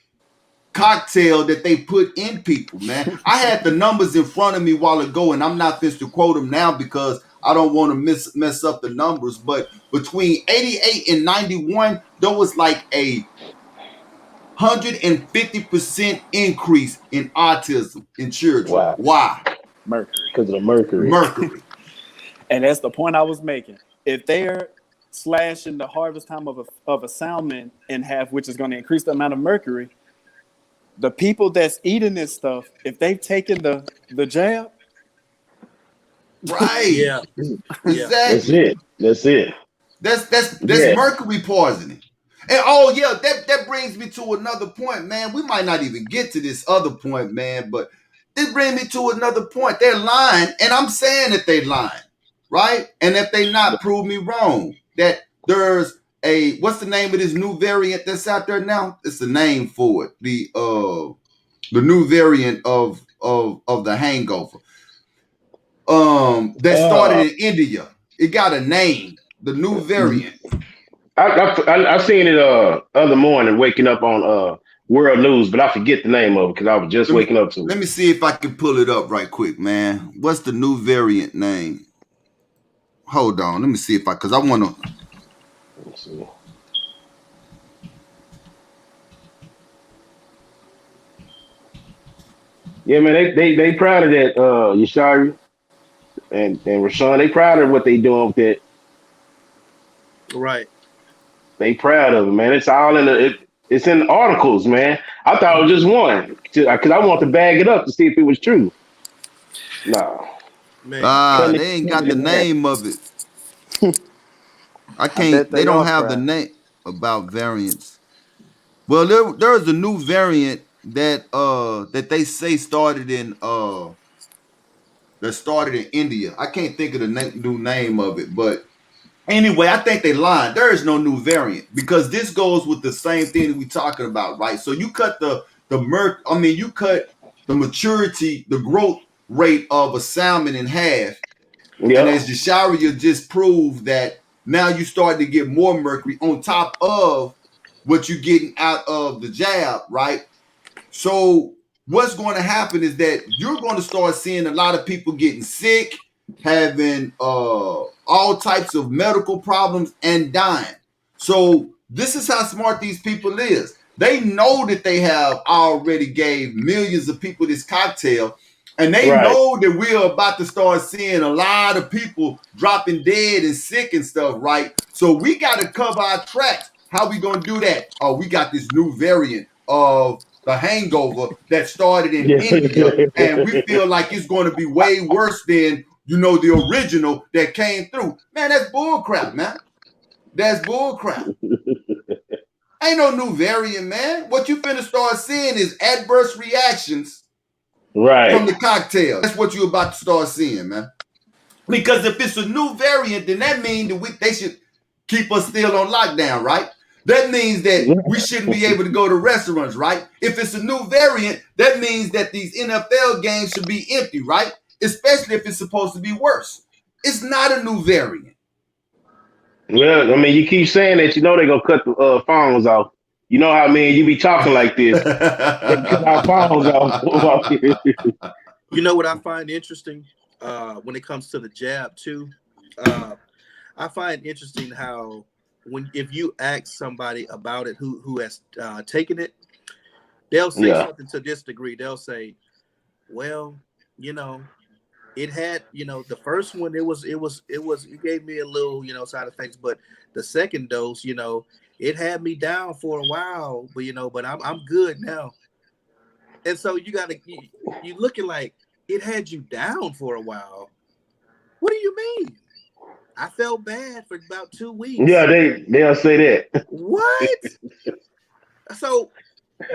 Speaker 2: cocktail that they put in people, man. I had the numbers in front of me a while ago, and I'm not fit to quote them now because I don't want to mess up the numbers. But between 88 and 91, there was like a 150% increase in autism in children.
Speaker 4: Wow.
Speaker 2: Why?
Speaker 5: Mercury.
Speaker 4: Because of the mercury.
Speaker 2: Mercury.
Speaker 5: And that's the point I was making. If they're slashing the harvest time of a salmon in half, which is going to increase the amount of mercury, the people that's eating this stuff, if they've taken the jab,
Speaker 2: Right.
Speaker 1: Yeah.
Speaker 2: Exactly.
Speaker 4: That's it. That's it.
Speaker 2: That's
Speaker 4: Yeah.
Speaker 2: mercury poisoning. And oh yeah, that brings me to another point, man. We might not even get to this other point, man, but it brings me to another point. They're lying, and I'm saying that they lying, right? And if they not, prove me wrong. That there's a what's the name of this new variant that's out there now? It's the name for it. The new variant of the hangover. That started in India. It got a name. The new variant.
Speaker 4: I seen it other morning waking up on World News, but I forget the name of it because I was just waking up to
Speaker 2: Let
Speaker 4: it.
Speaker 2: me see if I can pull it up right quick, man. What's the new variant name? Hold on. Let me see if because I want to.
Speaker 4: Let's see. Yeah, man, they proud of that, Yashari and Rashawn. They proud of what they doing with it.
Speaker 1: Right.
Speaker 4: They proud of it, man. It's all in it's in the articles, man. I thought it was just one because I want to bag it up to see if it was true. No,
Speaker 1: Man.
Speaker 2: They ain't got the name of it. I
Speaker 5: I
Speaker 2: can't.
Speaker 5: bet
Speaker 2: They
Speaker 5: they
Speaker 2: don't
Speaker 5: are
Speaker 2: have the
Speaker 5: proud.
Speaker 2: name about variants. Well, there's a new variant that they say started in India. I can't think of the new name of it, but anyway, I think they lied. There is no new variant because this goes with the same thing that we're talking about, right? So you cut you cut the maturity, the growth rate of a salmon in half, and
Speaker 4: yeah,
Speaker 2: as Jasharia just proved that now you start to get more mercury on top of what you're getting out of the jab, right? So what's going to happen is that you're going to start seeing a lot of people getting sick, having all types of medical problems and dying. So this is how smart these people is. They know that they have already gave millions of people this cocktail, and they
Speaker 4: right.
Speaker 2: know that we're about to start seeing a lot of people dropping dead and sick and stuff, right? So we got to cover our tracks. How we gonna do that? Oh, we got this new variant of the hangover that started in
Speaker 4: Yeah.
Speaker 2: India, and we feel like it's going to be way worse than the original that came through. Man, that's bull crap, man. That's bull crap. Ain't no new variant, man. What you finna start seeing is adverse reactions from
Speaker 4: Right.
Speaker 2: the cocktail. That's what you about to start seeing, man. Because if it's a new variant, then that means that they should keep us still on lockdown, right? That means that we shouldn't be able to go to restaurants, right? If it's a new variant, that means that these NFL games should be empty, right? Especially if it's supposed to be worse. It's not a new variant.
Speaker 4: Well, I mean, you keep saying that, you know they're gonna cut the phones off. You know how, man, you be talking like this. They cut our phones off.
Speaker 1: You know what I find interesting when it comes to the jab too? I find interesting how if you ask somebody about it who has taken it, they'll say
Speaker 4: Yeah.
Speaker 1: something to this degree. They'll say, "Well, you know, it had, the first one, it gave me a little, side effects, but the second dose, it had me down for a while, but I'm good now." And so you looking like it had you down for a while. What do you mean? I felt bad for about 2 weeks.
Speaker 4: Yeah, they'll say that.
Speaker 1: What? So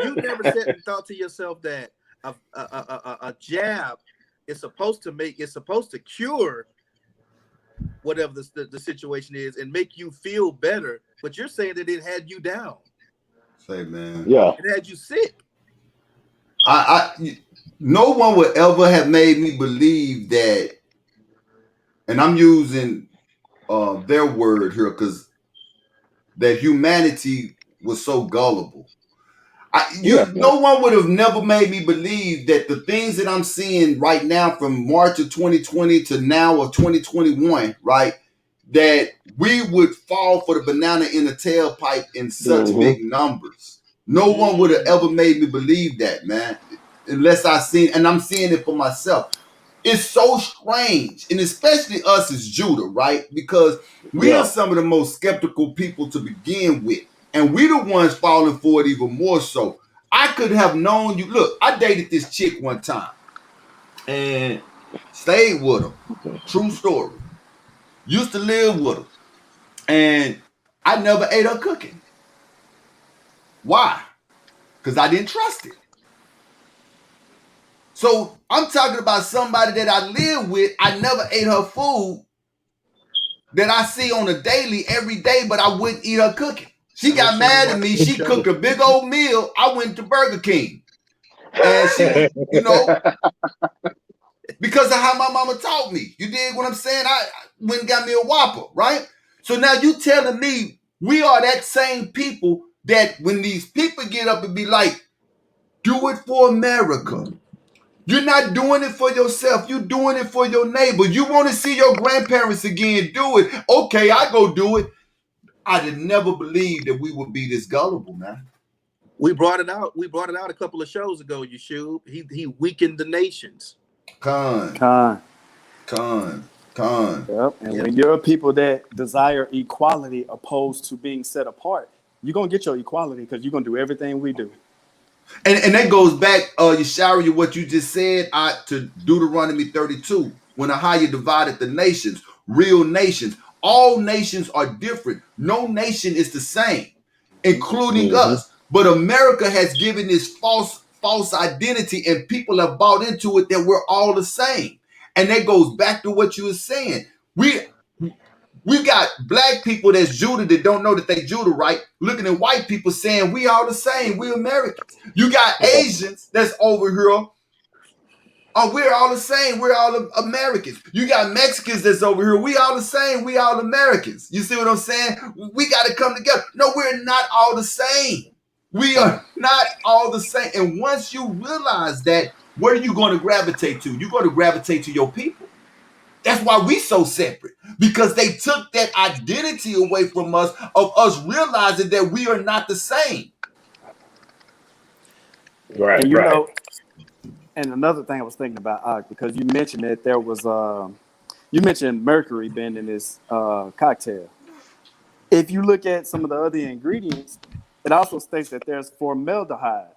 Speaker 1: you never sat and thought to yourself that a jab is supposed to cure whatever the situation is and make you feel better, but you're saying that it had you down.
Speaker 2: Say, man.
Speaker 4: Yeah.
Speaker 1: It had you sick.
Speaker 2: No one would ever have made me believe that, and I'm using their word here because that humanity was so gullible.
Speaker 4: Yeah.
Speaker 2: No one would have never made me believe that the things that I'm seeing right now from March of 2020 to now of 2021, right, that we would fall for the banana in the tailpipe in such big numbers. No one would have ever made me believe that, man, unless I seen, and I'm seeing it for myself. It's so strange, and especially us as Judah, right? Because we are
Speaker 4: Yeah.
Speaker 2: some of the most skeptical people to begin with. And we the ones falling for it even more so. I could have known you. Look, I dated this chick one time and stayed with her. True story. Used to live with her. And I never ate her cooking. Why? Because I didn't trust it. So I'm talking about somebody that I live with. I never ate her food that I see on a daily every day, but I wouldn't eat her cooking. She got mad at me. She cooked a big old meal. I went to Burger King. And she was, because of how my mama taught me. You dig what I'm saying? I went and got me a Whopper, right? So now you telling me we are that same people that when these people get up and be like, do it for America. You're not doing it for yourself. You're doing it for your neighbor. You want to see your grandparents again, do it. Okay, I go do it. I did never believe that we would be this gullible, man.
Speaker 1: We brought it out. We brought it out a couple of shows ago, Yeshub. He weakened the nations.
Speaker 2: Con.
Speaker 5: Yep. And when you're people that desire equality opposed to being set apart, you're gonna get your equality because you're gonna do everything we do.
Speaker 2: And that goes back, Yeshaya, what you just said, to Deuteronomy 32, when Ahia divided the nations, real nations. All nations are different. No nation is the same, including us. But America has given this false identity, and people have bought into it that we're all the same. And that goes back to what you were saying. We got black people that's Judah that don't know that they Judah, right? Looking at white people saying we all the same, we Americans. You got Asians that's over here. Oh, we're all the same, we're all Americans. You got Mexicans that's over here. We all the same, we all Americans. You see what I'm saying? We got to come together. No, we're not all the same. We are not all the same. And once you realize that, where are you going to gravitate to? You're going to gravitate to your people. That's why we so separate, because they took that identity away from us, of us realizing that we are not the same.
Speaker 4: Right.
Speaker 5: And you know, and another thing I was thinking about, because you mentioned that there was, you mentioned mercury being in this cocktail. If you look at some of the other ingredients, it also states that there's formaldehyde,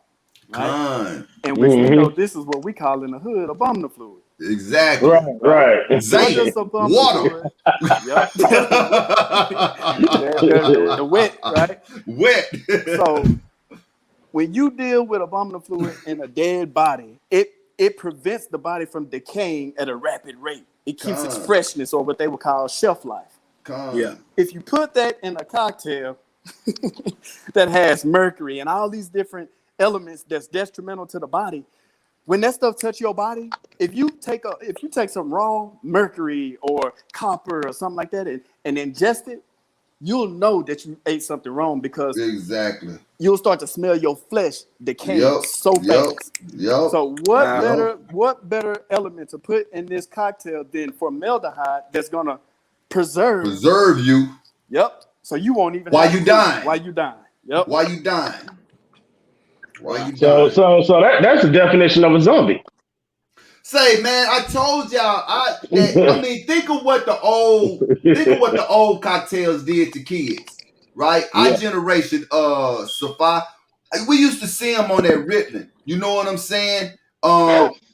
Speaker 5: right? And which we know this is what we call in the hood abdominal fluid.
Speaker 2: Exactly.
Speaker 4: Right.
Speaker 2: Zane, water.
Speaker 5: Yep. the wet, right?
Speaker 2: Wet.
Speaker 5: So when you deal with abdominal fluid in a dead body, it prevents the body from decaying at a rapid rate. It keeps its freshness, or what they would call shelf life. If you put that in a cocktail that has mercury and all these different elements that's detrimental to the body, when that stuff touch your body, if you take some raw mercury or copper or something like that and ingest it, you'll know that you ate something wrong, because you'll start to smell your flesh decaying so fast. So what better element to put in this cocktail than formaldehyde that's gonna preserve
Speaker 2: you?
Speaker 5: Yep. So you won't even
Speaker 2: Why you dying?
Speaker 5: Yep.
Speaker 2: Why you dying?
Speaker 4: So that's the definition of a zombie.
Speaker 2: Say, man, I told y'all. I mean, think of what the old cocktails did to kids, right? Our generation, Safa, we used to see them on that Ritalin. You know what I'm saying?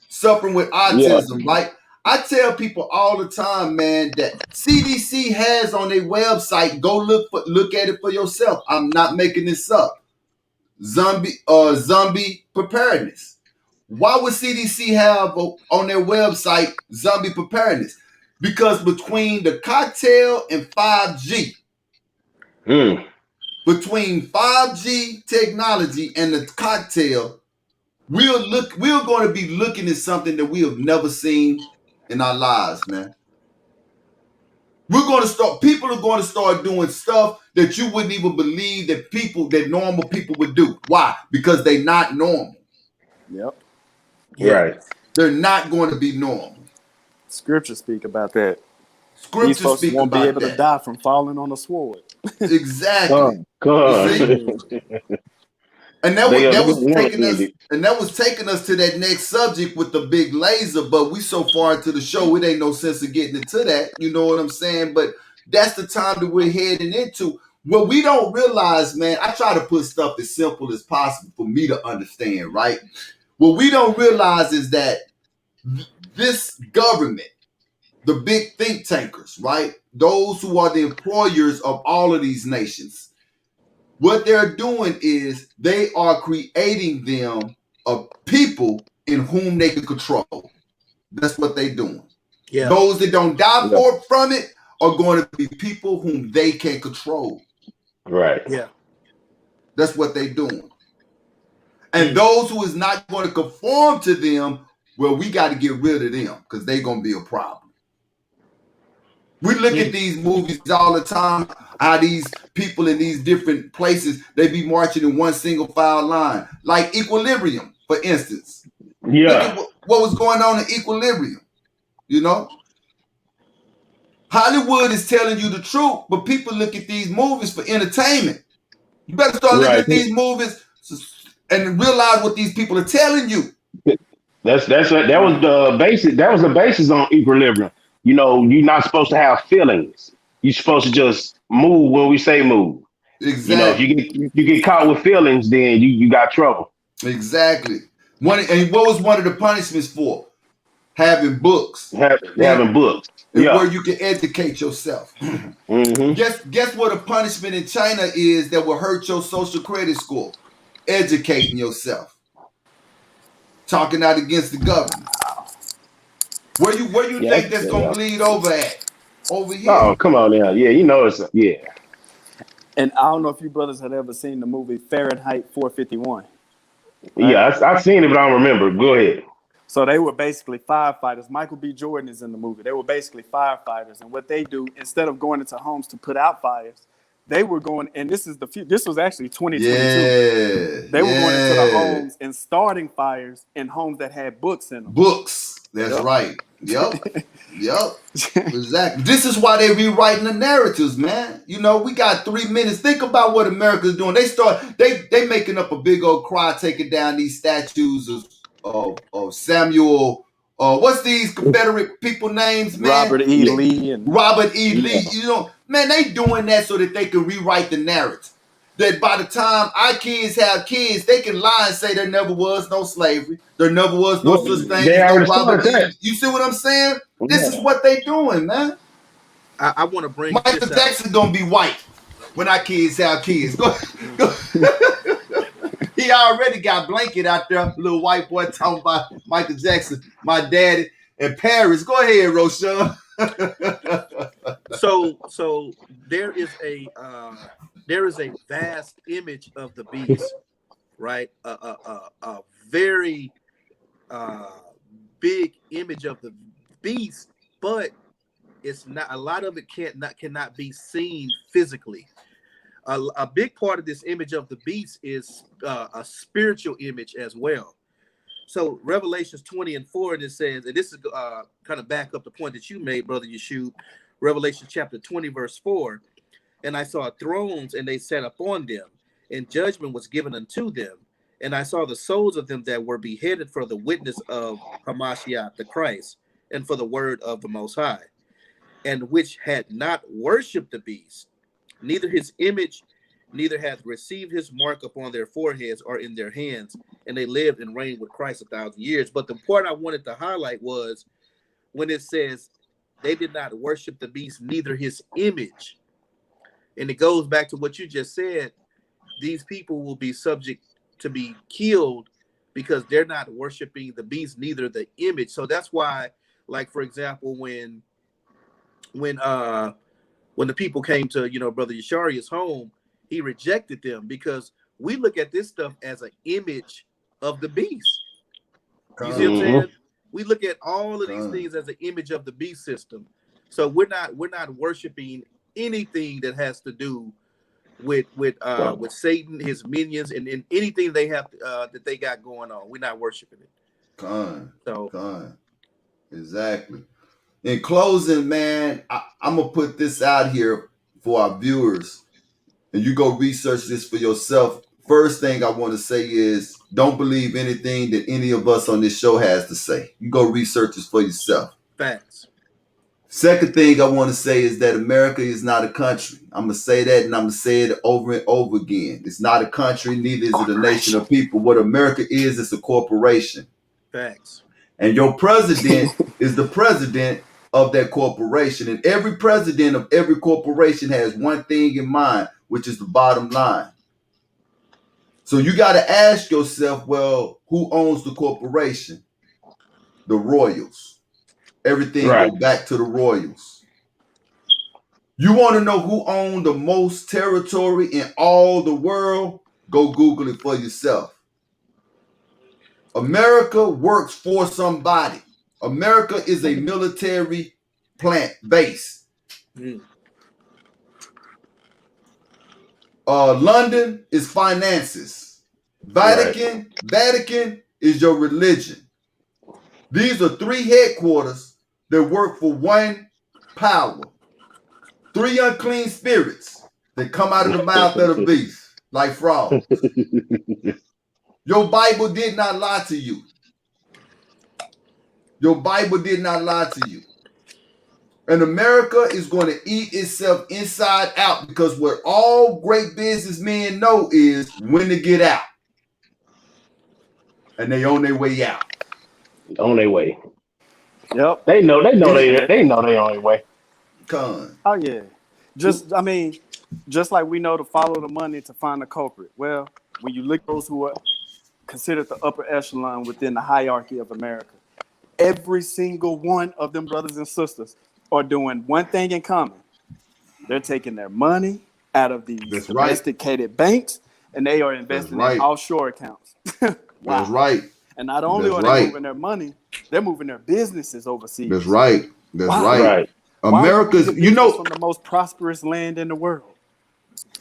Speaker 2: Suffering with autism, right? I tell people all the time, man, that CDC has on their website. Go look at it for yourself. I'm not making this up. Zombie preparedness. Why would CDC have on their website zombie preparedness? Because between the cocktail and 5G, between 5G technology and the cocktail, we're going to be looking at something that we have never seen in our lives, man. People are going to start doing stuff that you wouldn't even believe that normal people would do. Why? Because they're not normal.
Speaker 5: Yep.
Speaker 1: Yeah.
Speaker 4: Right.
Speaker 2: They're not going to be normal.
Speaker 5: Scripture speak about that. These
Speaker 2: Scriptures
Speaker 5: folks
Speaker 2: speak
Speaker 5: won't be
Speaker 2: about
Speaker 5: able to
Speaker 2: that.
Speaker 5: die from falling on a sword.
Speaker 2: Exactly.
Speaker 4: Come
Speaker 2: You
Speaker 4: on.
Speaker 2: see? And that
Speaker 4: They
Speaker 2: was
Speaker 4: want
Speaker 2: taking
Speaker 4: to end
Speaker 2: us,
Speaker 4: it.
Speaker 2: and that was taking us to that next subject with the big laser. But we so far into the show, it ain't no sense of getting into that. You know what I'm saying? But that's the time that we're heading into. What we don't realize, man, I try to put stuff as simple as possible for me to understand, right? What we don't realize is that this government, the big think tankers, right? Those who are the employers of all of these nations, what they're doing is they are creating them a people in whom they can control. That's what they're doing.
Speaker 1: Yeah.
Speaker 2: Those that don't die
Speaker 4: Yeah.
Speaker 2: from it are going to be people whom they can control.
Speaker 4: Right.
Speaker 1: Yeah.
Speaker 2: That's what they're doing. And those who is not going to conform to them, well, we got to get rid of them because they're going to be a problem. We look at these movies all the time, how these people in these different places, they be marching in one single file line. Like Equilibrium, for instance.
Speaker 4: Yeah.
Speaker 2: Look at what was going on in Equilibrium, you know? Hollywood is telling you the truth, but people look at these movies for entertainment. You better start looking at these movies and realize what these people are telling you.
Speaker 4: That was the basic. That was the basis on equilibrium. You know, you're not supposed to have feelings. You're supposed to just move when we say move. You know, if
Speaker 2: Exactly.
Speaker 4: you get caught with feelings, then you got trouble.
Speaker 2: Exactly. And what was one of the punishments for? Having books.
Speaker 4: Having books.
Speaker 2: And
Speaker 4: Yeah.
Speaker 2: where you can educate yourself.
Speaker 4: Mm-hmm.
Speaker 2: Guess what a punishment in China is that will hurt your social credit score? Educating yourself. Talking out against the government. Where you
Speaker 4: Yeah.
Speaker 2: think that's gonna bleed over at? Over here.
Speaker 4: Oh, come on now. Yeah, you know it's
Speaker 5: And I don't know if you brothers had ever seen the movie Fahrenheit 451. Right?
Speaker 4: Yeah, I've seen it, but I don't remember. Go ahead.
Speaker 5: So they were basically firefighters. Michael B. Jordan is in the movie. They were basically firefighters, and what they do, instead of going into homes to put out fires, they were going. And this was actually 2022.
Speaker 2: Yeah.
Speaker 5: They were going into the homes and starting fires in homes that had books in them.
Speaker 2: Books. That's right. Yep. Exactly. This is why they're rewriting the narratives, man. You know, we got 3 minutes. Think about what America's doing. They making up a big old cry, taking down these statues of Samuel. What's these Confederate people names, man?
Speaker 5: Robert E. Lee and
Speaker 2: Robert E. Lee. You know, man, they doing that so that they can rewrite the narrative. That by the time our kids have kids, they can lie and say there never was no slavery. There never was no such thing
Speaker 4: They
Speaker 2: as no
Speaker 4: already
Speaker 2: Robert
Speaker 4: started
Speaker 2: E.
Speaker 4: that.
Speaker 2: Lee. You see what I'm saying?
Speaker 4: Yeah.
Speaker 2: This is what they doing, man.
Speaker 1: I want to bring
Speaker 2: Michael
Speaker 1: this
Speaker 2: Jackson gonna be white when our kids have kids. Go. He already got blanket out there, little white boy talking about Michael Jackson, my daddy in Paris. Go ahead, Roshan.
Speaker 1: So there is a vast image of the beast, right? A very big image of the beast, but it's not, a lot of it cannot be seen physically. A big part of this image of the beast is a spiritual image as well. So Revelations 20:4, and it says, and this is kind of back up the point that you made, Brother Yeshua. Revelation chapter 20, verse 4. And I saw thrones, and they sat upon them, and judgment was given unto them. And I saw the souls of them that were beheaded for the witness of Hamashiach the Christ, and for the word of the Most High, and which had not worshipped the beast, neither his image, neither hath received his mark upon their foreheads or in their hands, and they lived and reigned with Christ 1,000 years. But the part I wanted to highlight was when it says they did not worship the beast, neither his image. And it goes back to what you just said. These people will be subject to be killed because they're not worshiping the beast, neither the image. So that's why, like, for example, when the people came to, Brother Yesharia's home, he rejected them because we look at this stuff as an image of the beast. You see what I'm saying? We look at all of these things as an image of the beast system. So we're not worshiping anything that has to do with Satan, his minions, and anything they have that they got going on. We're not worshiping it. So
Speaker 2: Exactly. In closing, man, I'm gonna put this out here for our viewers, and you go research this for yourself. First thing I want to say is don't believe anything that any of us on this show has to say. You go research this for yourself.
Speaker 1: Facts.
Speaker 2: Second thing I want to say is that America is not a country. I'm going to say that, and I'm going to say it over and over again. It's not a country, neither is it a nation of people. What America is a corporation.
Speaker 1: Facts.
Speaker 2: And your president is the president of that corporation. And every president of every corporation has one thing in mind, which is the bottom line. So you got to ask yourself, well, who owns the corporation? The royals. Everything
Speaker 4: Right.
Speaker 2: goes back to the royals. You want to know who owned the most territory in all the world? Go Google it for yourself. America works for somebody. America is a military plant base. London is finances. Vatican is your religion. These are 3 headquarters that work for one power. 3 unclean spirits that come out of the mouth of the beast like frogs. Your Bible did not lie to you. Your Bible did not lie to you. And America is going to eat itself inside out, because what all great businessmen know is when to get out. And they on their way out.
Speaker 4: On their way.
Speaker 5: Yep.
Speaker 4: They know they on their way.
Speaker 2: Con.
Speaker 5: Oh yeah. Just like we know to follow the money to find the culprit. Well, when you look at those who are considered the upper echelon within the hierarchy of America, every single one of them brothers and sisters are doing one thing in common. They're taking their money out of these domesticated banks, and they are investing in offshore accounts. Wow.
Speaker 2: That's right.
Speaker 5: And not only are they moving their money, they're moving their businesses overseas.
Speaker 2: That's right. That's right.
Speaker 5: America's, from the most prosperous land in the world.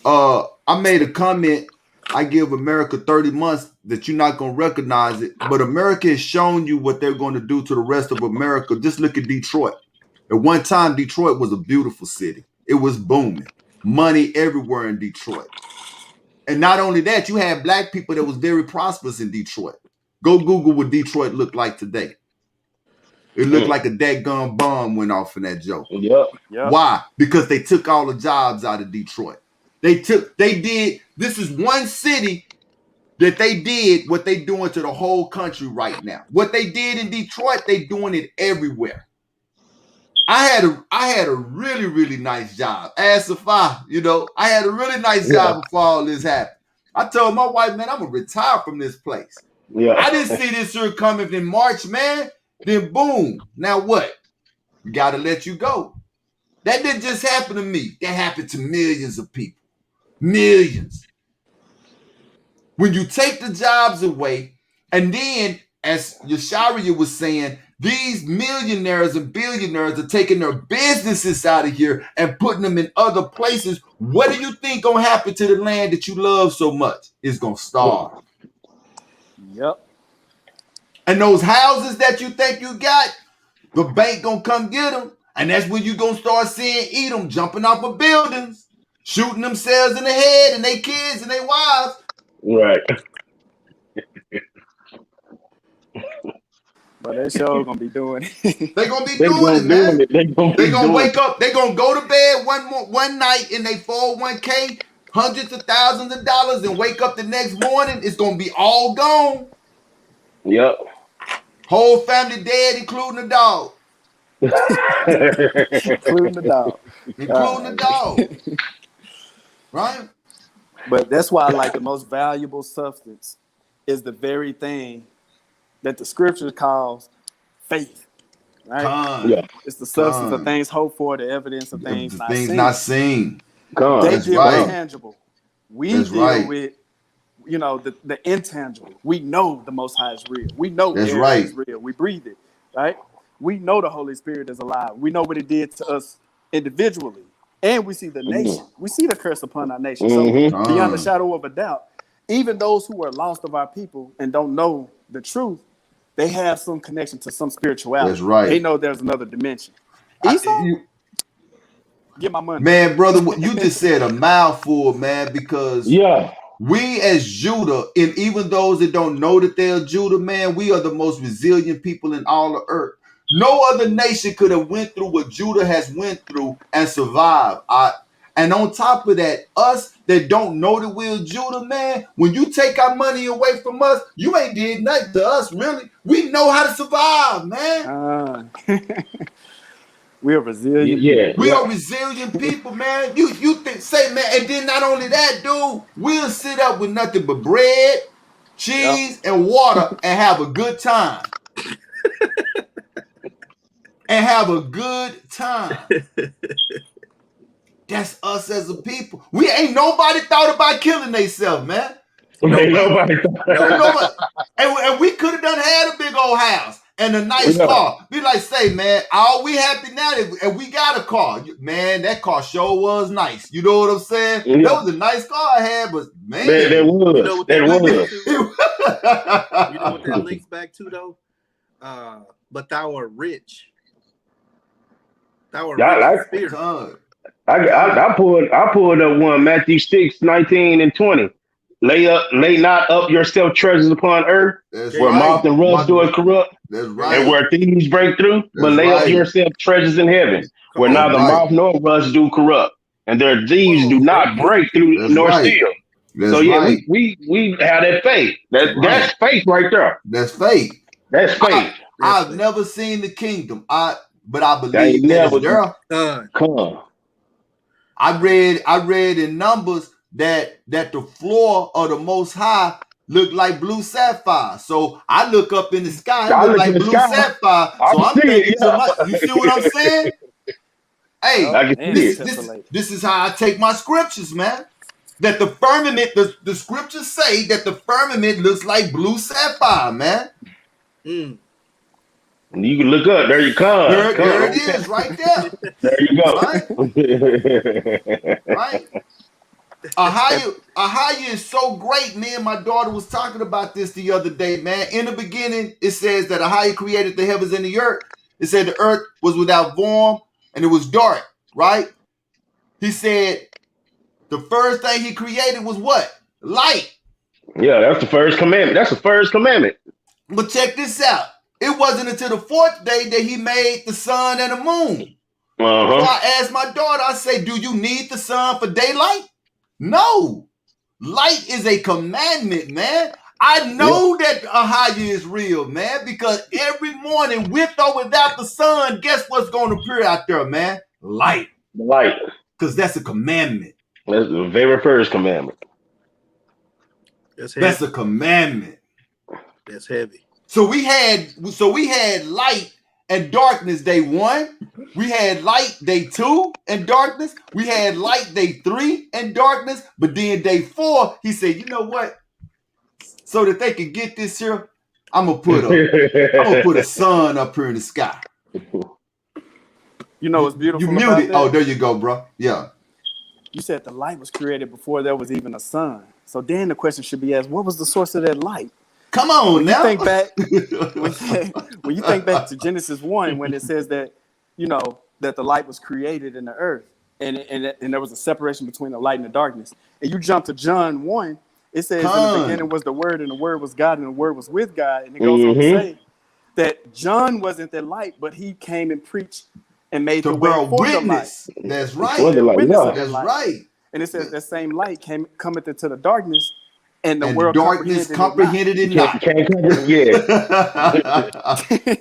Speaker 2: I made a comment. I give America 30 months that you're not going to recognize it. But America has shown you what they're going to do to the rest of America. Just look at Detroit. At one time, Detroit was a beautiful city. It was booming. Money everywhere in Detroit. And not only that, you had black people that was very prosperous in Detroit. Go Google what Detroit looked like today. It looked like a dadgum bomb went off in that joke.
Speaker 4: Yep.
Speaker 2: Why? Because they took all the jobs out of Detroit. This is one city that they did what they doing to the whole country right now. What they did in Detroit, they doing it everywhere. I had a really, really nice job. As Safa, I had a really nice job before all this happened. I told my wife, man, I'm gonna retire from this place.
Speaker 4: Yeah.
Speaker 2: I didn't see this year coming in March, man. Then boom. Now what? We gotta let you go. That didn't just happen to me. That happened to millions of people. Millions. When you take the jobs away, and then, as Yasharia was saying, these millionaires and billionaires are taking their businesses out of here and putting them in other places. What do you think gonna happen to the land that you love so much? It's gonna starve.
Speaker 5: Yep.
Speaker 2: And those houses that you think you got, the bank gonna come get them. And that's when you gonna start seeing Edom jumping off of buildings, shooting themselves in the head and their kids and their wives.
Speaker 4: Right.
Speaker 5: But that show gonna be doing it.
Speaker 2: They're gonna be doing it, man. They're gonna wake up. They're gonna go to bed one night in their 401k, hundreds of thousands of dollars, and wake up the next morning. It's gonna be all gone.
Speaker 4: Yep.
Speaker 2: Whole family dead, including the dog.
Speaker 5: Including the dog.
Speaker 2: Including the dog. Right?
Speaker 5: But that's why, like, the most valuable substance is the very thing that the scripture calls faith. Right?
Speaker 4: Yeah.
Speaker 5: It's the substance of things hoped for, the evidence of things
Speaker 2: not seen.
Speaker 5: They deal with tangible. We deal with, the intangible. We know the Most High is real. We know air is real. We breathe it. Right? we know the Holy Spirit is alive. We know what it did to us individually. And we see the nation. We see the curse upon our nation. So beyond the shadow of a doubt, even those who are lost of our people and don't know the truth, they have some connection to some spirituality.
Speaker 2: That's right.
Speaker 5: They know there's another dimension. Esau, get my money.
Speaker 2: Man, brother, you just said a mouthful, man, because we as Judah, and even those that don't know that they're Judah, man, we are the most resilient people in all the earth. No other nation could have went through what Judah has went through and survived. And on top of that, us that don't know that we're Judah, man, when you take our money away from us, you ain't did nothing to us, really. We know how to survive, man.
Speaker 5: We are resilient.
Speaker 2: We are resilient people, man. You say, man, and then not only that, dude, we'll sit up with nothing but bread, cheese, and water and have a good time. And have a good time. That's us as a people. We ain't nobody thought about killing themselves, man.
Speaker 4: Nobody.
Speaker 2: And we could have done had a big old house and a nice car. Be like, say, man, all we happy now and we got a car. Man, that car sure was nice. You know what I'm saying?
Speaker 4: Yeah.
Speaker 2: That was a nice car I had, but man.
Speaker 4: That was.
Speaker 1: You know what that links back to, though? But thou art rich. Thou art rich in spirit.
Speaker 4: I pulled up one, Matthew 6:19 and 20. Lay not up yourself treasures upon earth, where moth and rust do corrupt, and where thieves break through. But lay up yourself treasures in heaven, where neither moth nor rust do corrupt, and their thieves do not break through nor steal. So we have that faith. That's faith right there.
Speaker 2: That's faith.
Speaker 4: That's faith.
Speaker 2: I've never seen the kingdom. But I believe that it's there.
Speaker 4: Come.
Speaker 2: I read in Numbers that the floor of the Most High looked like blue sapphire. So I look up in the sky, it look like blue sapphire. So I'm thinking to myself, you see what I'm saying? Hey, this is how I take my scriptures, man. That the firmament, the scriptures say that the firmament looks like blue sapphire, man.
Speaker 4: You can look up. There you come.
Speaker 2: There it is, right there.
Speaker 4: There you go.
Speaker 2: Right? Ahaya is so great. Me and my daughter was talking about this the other day, man. In the beginning, it says that Ahaya created the heavens and the earth. It said the earth was without form and it was dark, right? He said the first thing he created was what? Light.
Speaker 4: Yeah, that's the first commandment. That's the first commandment.
Speaker 2: But check this out. It wasn't until the fourth day that he made the sun and the moon. So I asked my daughter, I say, do you need the sun for daylight? No. Light is a commandment, man. I know that Ahaya is real, man, because every morning, with or without the sun, guess what's going to appear out there, man? Light.
Speaker 4: Light.
Speaker 2: Because that's a commandment.
Speaker 4: That's the very first commandment.
Speaker 2: That's a commandment.
Speaker 1: That's heavy.
Speaker 2: So we had light and darkness day 1. We had light day 2 and darkness. We had light day 3 and darkness. But then day 4, he said, you know what? So that they can get this here, I'm gonna put a sun up here in the sky.
Speaker 5: You know what's beautiful?
Speaker 2: You muted. Oh, there you go, bro. Yeah.
Speaker 5: You said the light was created before there was even a sun. So then the question should be asked, what was the source of that light?
Speaker 2: Come on now.
Speaker 5: Think back, when you think back to Genesis 1, when it says that, you know, that the light was created in the earth, and there was a separation between the light and the darkness. And you jump to John 1, it says in the beginning was the Word, and the Word was God, and the Word was with God. And it goes on to say that John wasn't the light, but he came and preached and made the way for the light.
Speaker 2: That's right.
Speaker 5: That's
Speaker 2: right.
Speaker 5: And it says that same light cometh into the darkness, and the world
Speaker 2: darkness comprehended it not.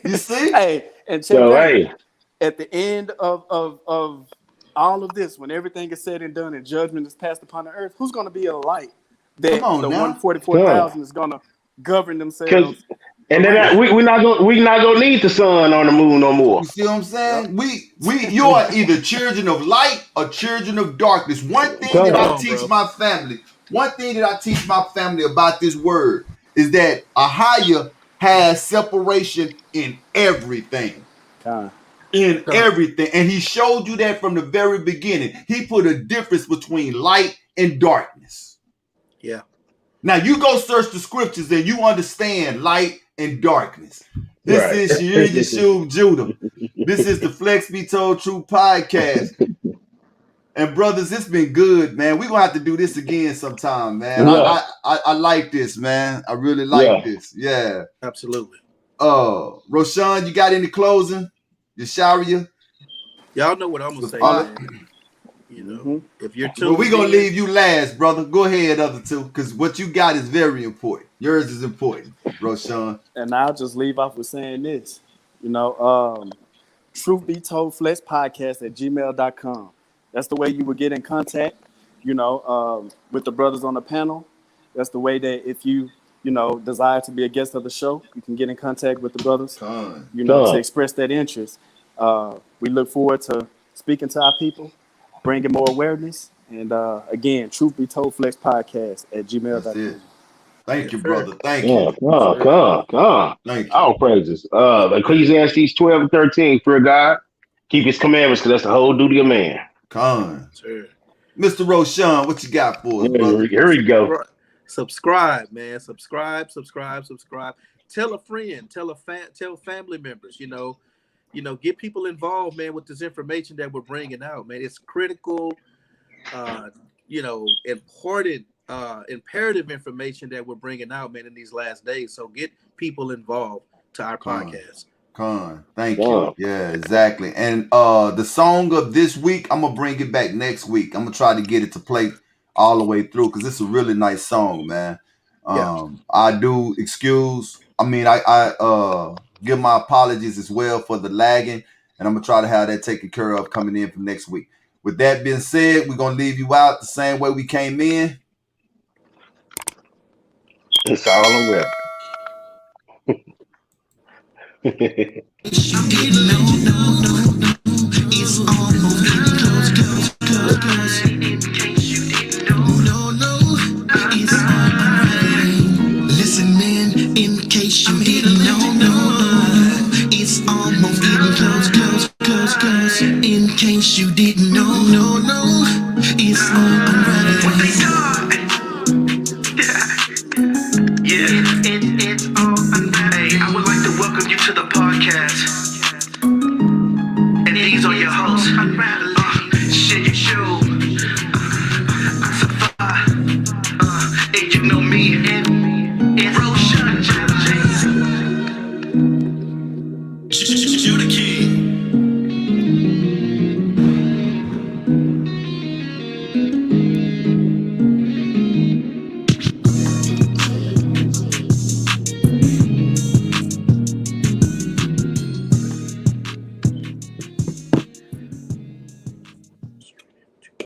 Speaker 2: You see?
Speaker 5: Hey, and check that. At the end of all of this, when everything is said and done and judgment is passed upon the earth, who's going to be a light that the 144,000 is going to govern themselves?
Speaker 4: And then we're not gonna need the sun or the moon no more.
Speaker 2: You see what I'm saying? You are either children of light or children of darkness. One thing that I teach my family about this word is that Ahaya has separation in everything. in everything. And he showed you that from the very beginning. He put a difference between light and darkness.
Speaker 1: Yeah.
Speaker 2: Now you go search the scriptures and you understand light and darkness. This
Speaker 4: Right.
Speaker 2: is Yeshua Judah. This is the Flex Be Told True podcast. And brothers, it's been good, man. We're gonna have to do this again sometime, man.
Speaker 4: Yeah.
Speaker 2: I like this, man. I really like
Speaker 4: Yeah.
Speaker 2: this. Yeah.
Speaker 1: Absolutely.
Speaker 2: Roshan, you got any closing? Yesharia?
Speaker 1: Y'all know what I'm gonna say,
Speaker 2: All
Speaker 1: man. You know, if you're tuned
Speaker 2: well, we're gonna
Speaker 1: in,
Speaker 2: leave you last, brother. Go ahead, other two, because what you got is very important. Yours is important, Roshan.
Speaker 5: And I'll just leave off with saying this. You know, Truth Be Told Flex Podcast at gmail.com. That's the way you would get in contact, you know, with the brothers on the panel. That's the way that if you desire to be a guest of the show, you can get in contact with the brothers, to express that interest. We look forward to speaking to our people, bringing more awareness. And again, Truth Be Told Flex Podcast at gmail.com.
Speaker 2: Thank you, brother. Thank
Speaker 4: Yeah,
Speaker 2: you.
Speaker 4: come.
Speaker 2: Thank you.
Speaker 4: All praises. Ecclesiastes 12 and 13, fear God, keep his commandments, because that's the whole duty of man.
Speaker 1: sure.
Speaker 2: Mr. Roshan, what you got for us, brother?
Speaker 4: Here we go.
Speaker 1: Subscribe, man. Subscribe. Tell a friend. Tell family members. Get people involved, man, with this information that we're bringing out, man. It's critical, important, imperative information that we're bringing out, man, in these last days. So get people involved to our podcast.
Speaker 2: Thank you. Yeah, exactly. And the song of this week, I'm gonna bring it back next week. I'm gonna try to get it to play all the way through because it's a really nice song, man. I do I give my apologies as well for the lagging, and I'm gonna try to have that taken care of coming in for next week. With that being said, we're gonna leave you out the same way we came in.
Speaker 4: It's all on rep.
Speaker 6: Listen, man, in case you didn't know, it's almost getting close. In case you didn't know, it's all unraveling.
Speaker 3: It's all unraveling. I would like to welcome you to the podcast. And these are your hosts. Unraveling. Shit, show. And you know me. It's Roshan. Judah King.